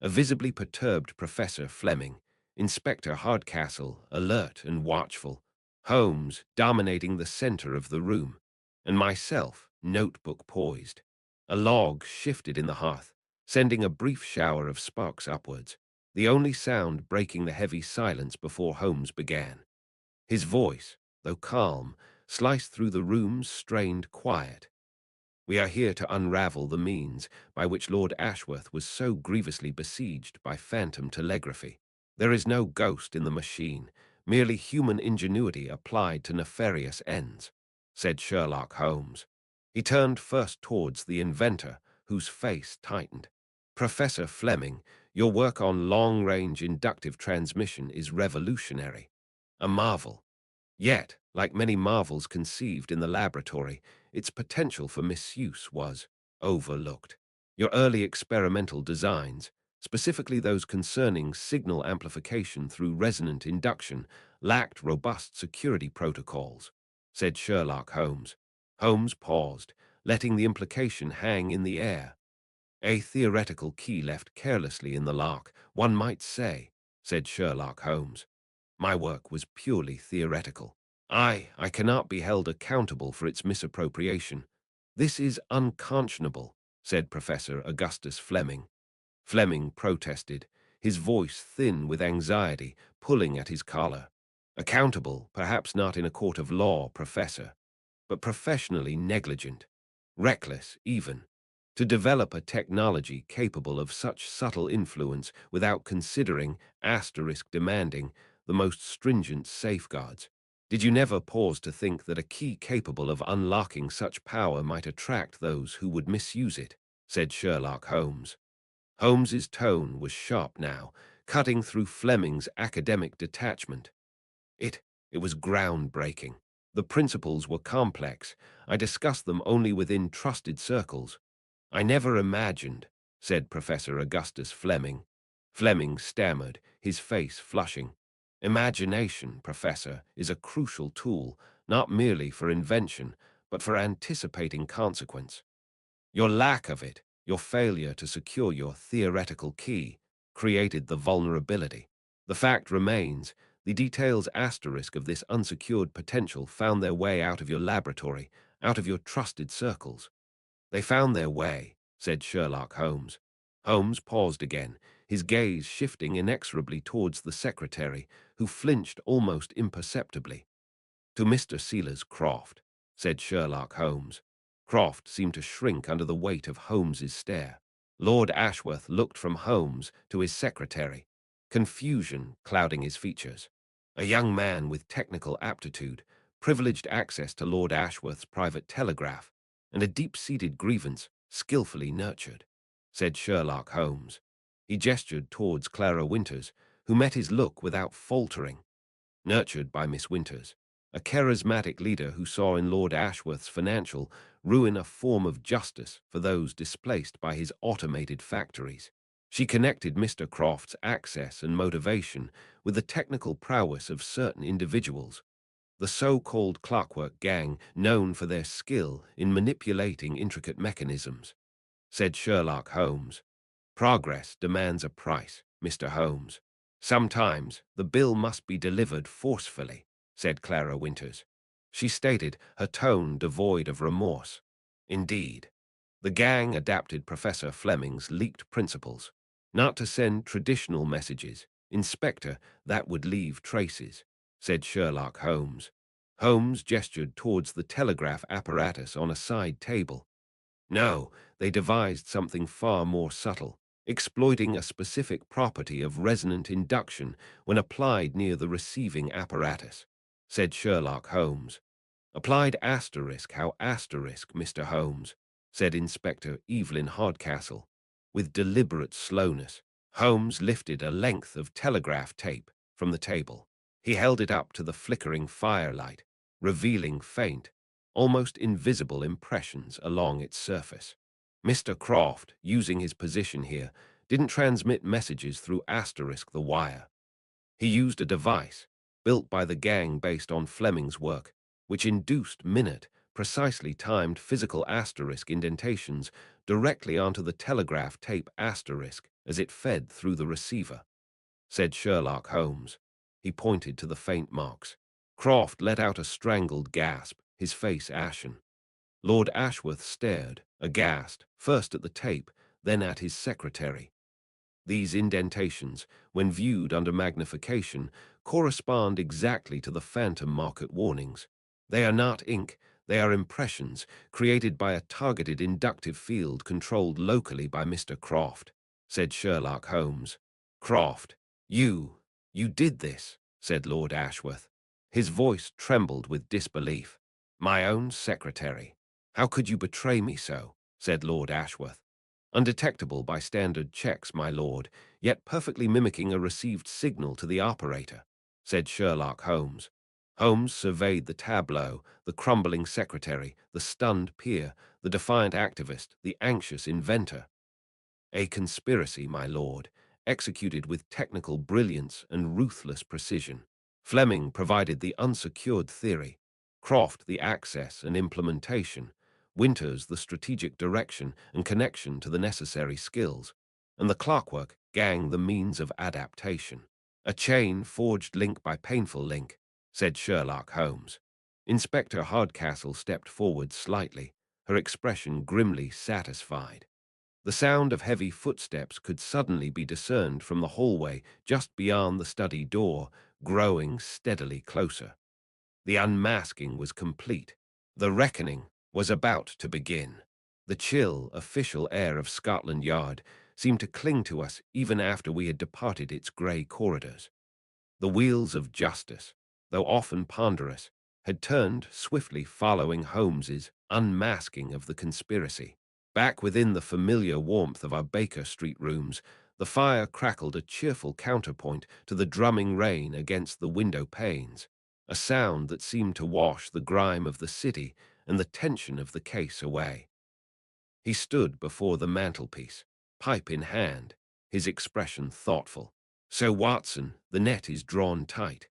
A visibly perturbed Professor Flemming. Inspector Hardcastle, alert and watchful. Holmes, dominating the center of the room. And myself, notebook poised. A log shifted in the hearth, sending a brief shower of sparks upwards, the only sound breaking the heavy silence before Holmes began. His voice, though calm, sliced through the room's strained quiet. We are here to unravel the means by which Lord Ashworth was so grievously besieged by phantom telegraphy. There is no ghost in the machine, merely human ingenuity applied to nefarious ends, said Sherlock Holmes. He turned first towards the inventor, whose face tightened. Professor Flemming, your work on long-range inductive transmission is revolutionary. A marvel. Yet, like many marvels conceived in the laboratory, its potential for misuse was overlooked. Your early experimental designs, specifically those concerning signal amplification through resonant induction, lacked robust security protocols, said Sherlock Holmes. Holmes paused, letting the implication hang in the air. A theoretical key left carelessly in the lock, one might say, said Sherlock Holmes. My work was purely theoretical. I cannot be held accountable for its misappropriation. This is unconscionable, said Professor Augustus Flemming. Flemming protested, his voice thin with anxiety, pulling at his collar. Accountable, perhaps not in a court of law, Professor, but professionally negligent, reckless even. To develop a technology capable of such subtle influence without considering, demanding, the most stringent safeguards. Did you never pause to think that a key capable of unlocking such power might attract those who would misuse it? Said Sherlock Holmes. Holmes's tone was sharp now, cutting through Fleming's academic detachment. It was groundbreaking. The principles were complex. I discussed them only within trusted circles. I never imagined, said Professor Augustus Flemming. Flemming stammered, his face flushing. Imagination, Professor, is a crucial tool, not merely for invention, but for anticipating consequence. Your lack of it, your failure to secure your theoretical key, created the vulnerability. The fact remains, the details asterisk of this unsecured potential found their way out of your laboratory, out of your trusted circles. They found their way, said Sherlock Holmes. Holmes paused again, his gaze shifting inexorably towards the secretary, who flinched almost imperceptibly. To Mr. Sealers Croft, said Sherlock Holmes. Croft seemed to shrink under the weight of Holmes's stare. Lord Ashworth looked from Holmes to his secretary, confusion clouding his features. A young man with technical aptitude, privileged access to Lord Ashworth's private telegraph, and a deep-seated grievance skillfully nurtured, said Sherlock Holmes. He gestured towards Clara Winters, who met his look without faltering. Nurtured by Miss Winters, a charismatic leader who saw in Lord Ashworth's financial ruin a form of justice for those displaced by his automated factories. She connected Mr. Croft's access and motivation with the technical prowess of certain individuals, the so-called Clockwork Gang, known for their skill in manipulating intricate mechanisms, said Sherlock Holmes. Progress demands a price, Mr. Holmes. Sometimes the bill must be delivered forcefully, said Clara Winters. She stated, her tone devoid of remorse. Indeed, the gang adapted Professor Flemming's leaked principles, not to send traditional messages. Inspector, that would leave traces, said Sherlock Holmes. Holmes gestured towards the telegraph apparatus on a side table. No, they devised something far more subtle, exploiting a specific property of resonant induction when applied near the receiving apparatus, said Sherlock Holmes. Applied asterisk, how asterisk, Mr. Holmes, said Inspector Evelyn Hardcastle. With deliberate slowness, Holmes lifted a length of telegraph tape from the table. He held it up to the flickering firelight, revealing faint, almost invisible impressions along its surface. Mr. Croft, using his position here, didn't transmit messages through asterisk the wire. He used a device, built by the gang based on Fleming's work, which induced minute, precisely timed physical asterisk indentations directly onto the telegraph tape asterisk as it fed through the receiver, said Sherlock Holmes. He pointed to the faint marks. Croft let out a strangled gasp, his face ashen. Lord Ashworth stared, aghast, first at the tape, then at his secretary. These indentations, when viewed under magnification, correspond exactly to the phantom market warnings. They are not ink, they are impressions created by a targeted inductive field controlled locally by Mr. Croft, said Sherlock Holmes. Croft, you did this, said Lord Ashworth. His voice trembled with disbelief. My own secretary. How could you betray me so? Said Lord Ashworth. Undetectable by standard checks, my lord, yet perfectly mimicking a received signal to the operator, said Sherlock Holmes. Holmes surveyed the tableau, the crumbling secretary, the stunned peer, the defiant activist, the anxious inventor. A conspiracy, my lord, executed with technical brilliance and ruthless precision. Fleming provided the unsecured theory, Croft the access and implementation, Winters the strategic direction and connection to the necessary skills, and the Clockwork Gang the means of adaptation. A chain forged link by painful link, said Sherlock Holmes. Inspector Hardcastle stepped forward slightly, her expression grimly satisfied. The sound of heavy footsteps could suddenly be discerned from the hallway just beyond the study door, growing steadily closer. The unmasking was complete. The reckoning was about to begin. The chill, official air of Scotland Yard seemed to cling to us even after we had departed its grey corridors. The wheels of justice, though often ponderous, had turned swiftly following Holmes's unmasking of the conspiracy. Back within the familiar warmth of our Baker Street rooms, the fire crackled a cheerful counterpoint to the drumming rain against the window panes, a sound that seemed to wash the grime of the city and the tension of the case away. He stood before the mantelpiece, pipe in hand, his expression thoughtful. So, Watson, the net is drawn tight.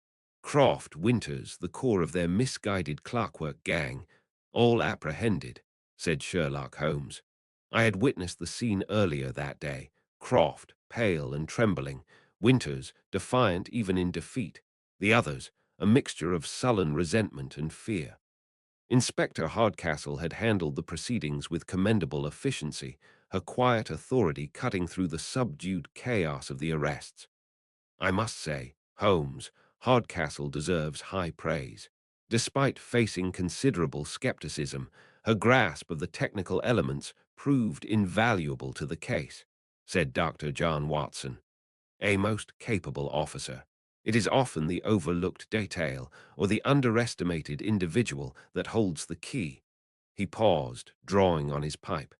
Croft, Winters, the core of their misguided Clockwork Gang, all apprehended, said Sherlock Holmes. I had witnessed the scene earlier that day. Croft, pale and trembling, Winters, defiant even in defeat, the others, a mixture of sullen resentment and fear. Inspector Hardcastle had handled the proceedings with commendable efficiency, her quiet authority cutting through the subdued chaos of the arrests. I must say, Holmes, Hardcastle deserves high praise. Despite facing considerable skepticism, her grasp of the technical elements proved invaluable to the case, said Dr. John Watson. A most capable officer. It is often the overlooked detail or the underestimated individual that holds the key. He paused, drawing on his pipe.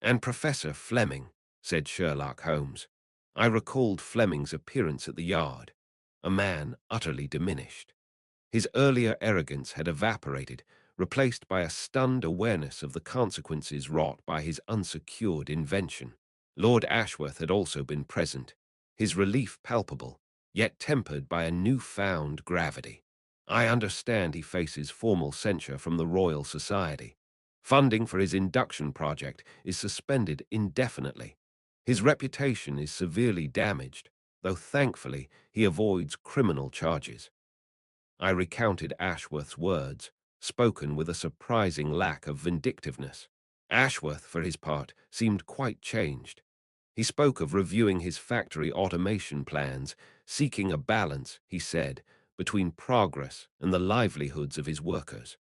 And Professor Flemming, said Sherlock Holmes. I recalled Fleming's appearance at the Yard, a man utterly diminished. His earlier arrogance had evaporated, replaced by a stunned awareness of the consequences wrought by his unsecured invention. Lord Ashworth had also been present, his relief palpable, yet tempered by a newfound gravity. I understand he faces formal censure from the Royal Society. Funding for his induction project is suspended indefinitely. His reputation is severely damaged, though thankfully he avoids criminal charges. I recounted Ashworth's words, spoken with a surprising lack of vindictiveness. Ashworth, for his part, seemed quite changed. He spoke of reviewing his factory automation plans, seeking a balance, he said, between progress and the livelihoods of his workers.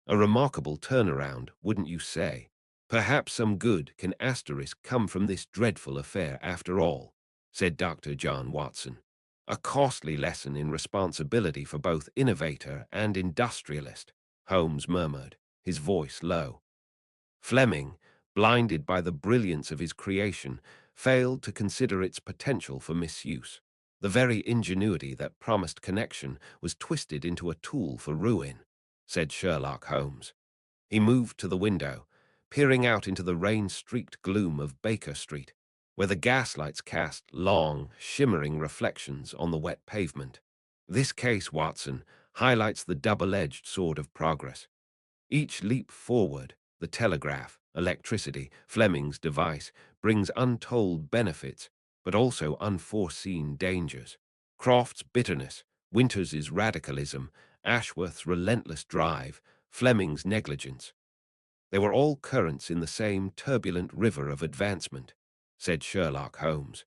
A remarkable turnaround, wouldn't you say? Perhaps some good can asterisk come from this dreadful affair after all, said Dr. John Watson. A costly lesson in responsibility for both innovator and industrialist, Holmes murmured, his voice low. Fleming, blinded by the brilliance of his creation, failed to consider its potential for misuse. The very ingenuity that promised connection was twisted into a tool for ruin, said Sherlock Holmes. He moved to the window, peering out into the rain-streaked gloom of Baker Street, where the gaslights cast long, shimmering reflections on the wet pavement. This case, Watson, highlights the double-edged sword of progress. Each leap forward, the telegraph, electricity, Fleming's device, brings untold benefits, but also unforeseen dangers. Croft's bitterness, Winters's radicalism, Ashworth's relentless drive, Fleming's negligence. They were all currents in the same turbulent river of advancement, said Sherlock Holmes.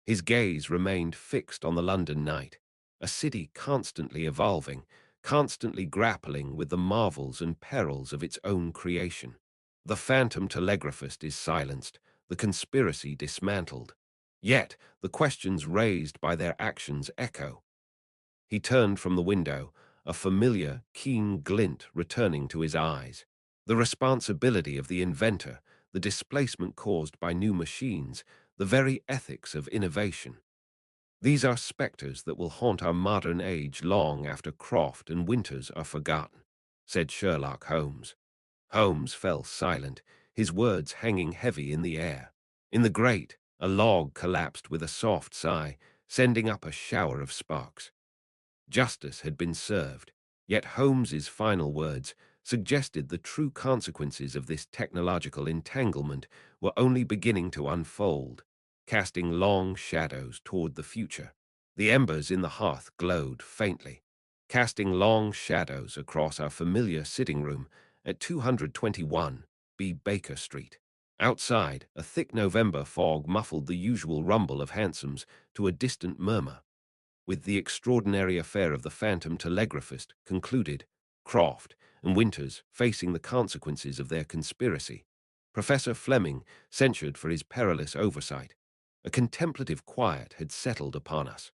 His gaze remained fixed on the London night, a city constantly evolving, constantly grappling with the marvels and perils of its own creation. The phantom telegraphist is silenced, the conspiracy dismantled. Yet the questions raised by their actions echo. He turned from the window, a familiar, keen glint returning to his eyes. The responsibility of the inventor, the displacement caused by new machines, the very ethics of innovation. These are specters that will haunt our modern age long after Croft and Winters are forgotten, said Sherlock Holmes. Holmes fell silent, his words hanging heavy in the air. In the grate, a log collapsed with a soft sigh, sending up a shower of sparks. Justice had been served, yet Holmes's final words suggested the true consequences of this technological entanglement were only beginning to unfold, casting long shadows toward the future. The embers in the hearth glowed faintly, casting long shadows across our familiar sitting room at 221 B. Baker Street. Outside, a thick November fog muffled the usual rumble of hansoms to a distant murmur. With the extraordinary affair of the phantom telegraphist concluded, Croft and Winters facing the consequences of their conspiracy, Professor Flemming censured for his perilous oversight, a contemplative quiet had settled upon us.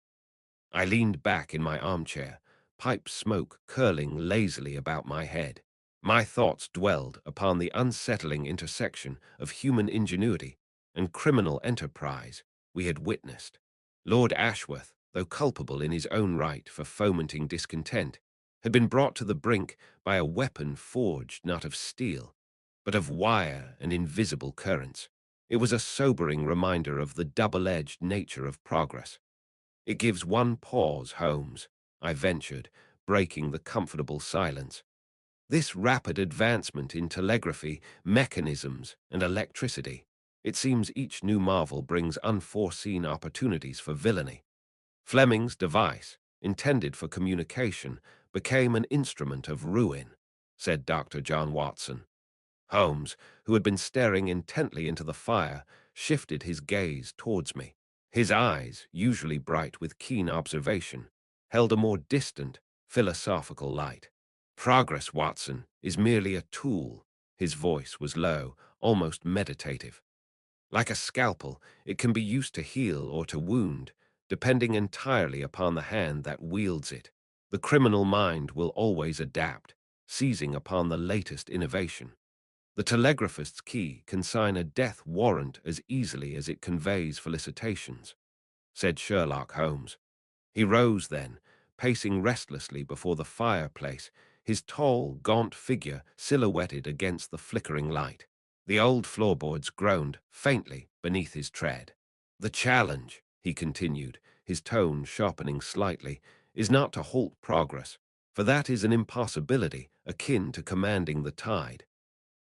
I leaned back in my armchair, pipe smoke curling lazily about my head. My thoughts dwelled upon the unsettling intersection of human ingenuity and criminal enterprise we had witnessed. Lord Ashworth, though culpable in his own right for fomenting discontent, had been brought to the brink by a weapon forged not of steel, but of wire and invisible currents. It was a sobering reminder of the double-edged nature of progress. It gives one pause, Holmes, I ventured, breaking the comfortable silence. This rapid advancement in telegraphy, mechanisms, and electricity, it seems each new marvel brings unforeseen opportunities for villainy. Fleming's device, intended for communication, became an instrument of ruin, said Dr. John Watson. Holmes, who had been staring intently into the fire, shifted his gaze towards me. His eyes, usually bright with keen observation, held a more distant, philosophical light. Progress, Watson, is merely a tool. His voice was low, almost meditative. Like a scalpel, it can be used to heal or to wound, depending entirely upon the hand that wields it. The criminal mind will always adapt, seizing upon the latest innovation. The telegraphist's key can sign a death warrant as easily as it conveys felicitations, said Sherlock Holmes. He rose then, pacing restlessly before the fireplace, his tall, gaunt figure silhouetted against the flickering light. The old floorboards groaned faintly beneath his tread. The challenge, he continued, his tone sharpening slightly, is not to halt progress, for that is an impossibility akin to commanding the tide.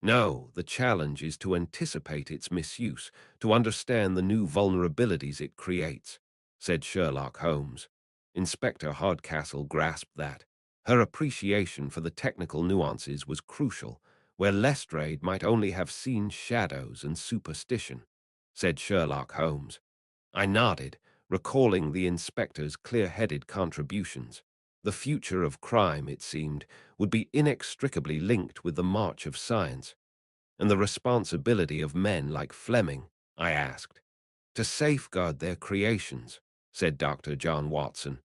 No, the challenge is to anticipate its misuse, to understand the new vulnerabilities it creates, said Sherlock Holmes. Inspector Hardcastle grasped that. Her appreciation for the technical nuances was crucial, where Lestrade might only have seen shadows and superstition, said Sherlock Holmes. I nodded, recalling the inspector's clear-headed contributions. The future of crime, it seemed, would be inextricably linked with the march of science, and the responsibility of men like Fleming, I asked. To safeguard their creations, said Dr. John Watson.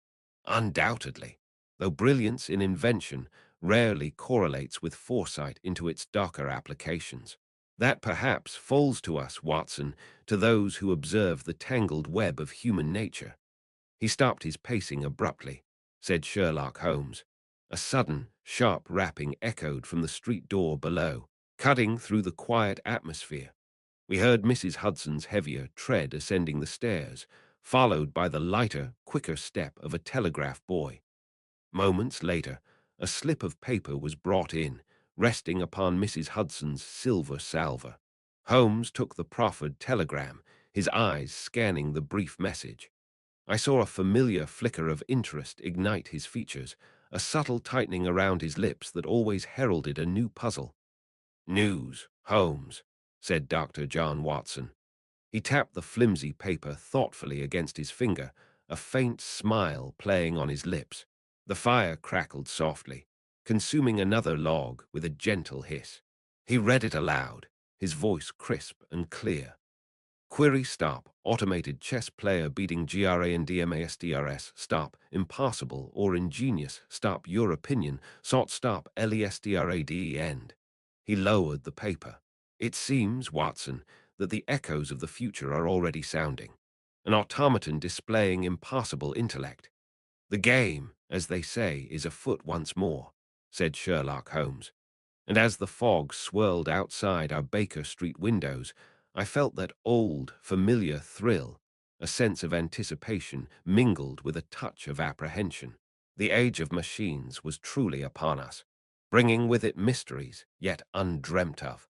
Undoubtedly, though brilliance in invention rarely correlates with foresight into its darker applications. That perhaps falls to us, Watson, to those who observe the tangled web of human nature. He stopped his pacing abruptly, said Sherlock Holmes. A sudden, sharp rapping echoed from the street door below, cutting through the quiet atmosphere. We heard Mrs. Hudson's heavier tread ascending the stairs, followed by the lighter, quicker step of a telegraph boy. Moments later, a slip of paper was brought in, resting upon Mrs. Hudson's silver salver. Holmes took the proffered telegram, his eyes scanning the brief message. I saw a familiar flicker of interest ignite his features, a subtle tightening around his lips that always heralded a new puzzle. News, Holmes, said Dr. John Watson. He tapped the flimsy paper thoughtfully against his finger, a faint smile playing on his lips. The fire crackled softly, consuming another log with a gentle hiss. He read it aloud, his voice crisp and clear. Query stop, automated chess player beating GRANDMASTRS, stop, impossible or ingenious, stop, your opinion, sought stop, LESTRADE, end. He lowered the paper. It seems, Watson, that the echoes of the future are already sounding. An automaton displaying impossible intellect. The game, as they say, is afoot once more, said Sherlock Holmes. And as the fog swirled outside our Baker Street windows, I felt that old, familiar thrill, a sense of anticipation mingled with a touch of apprehension. The age of machines was truly upon us, bringing with it mysteries yet undreamt of.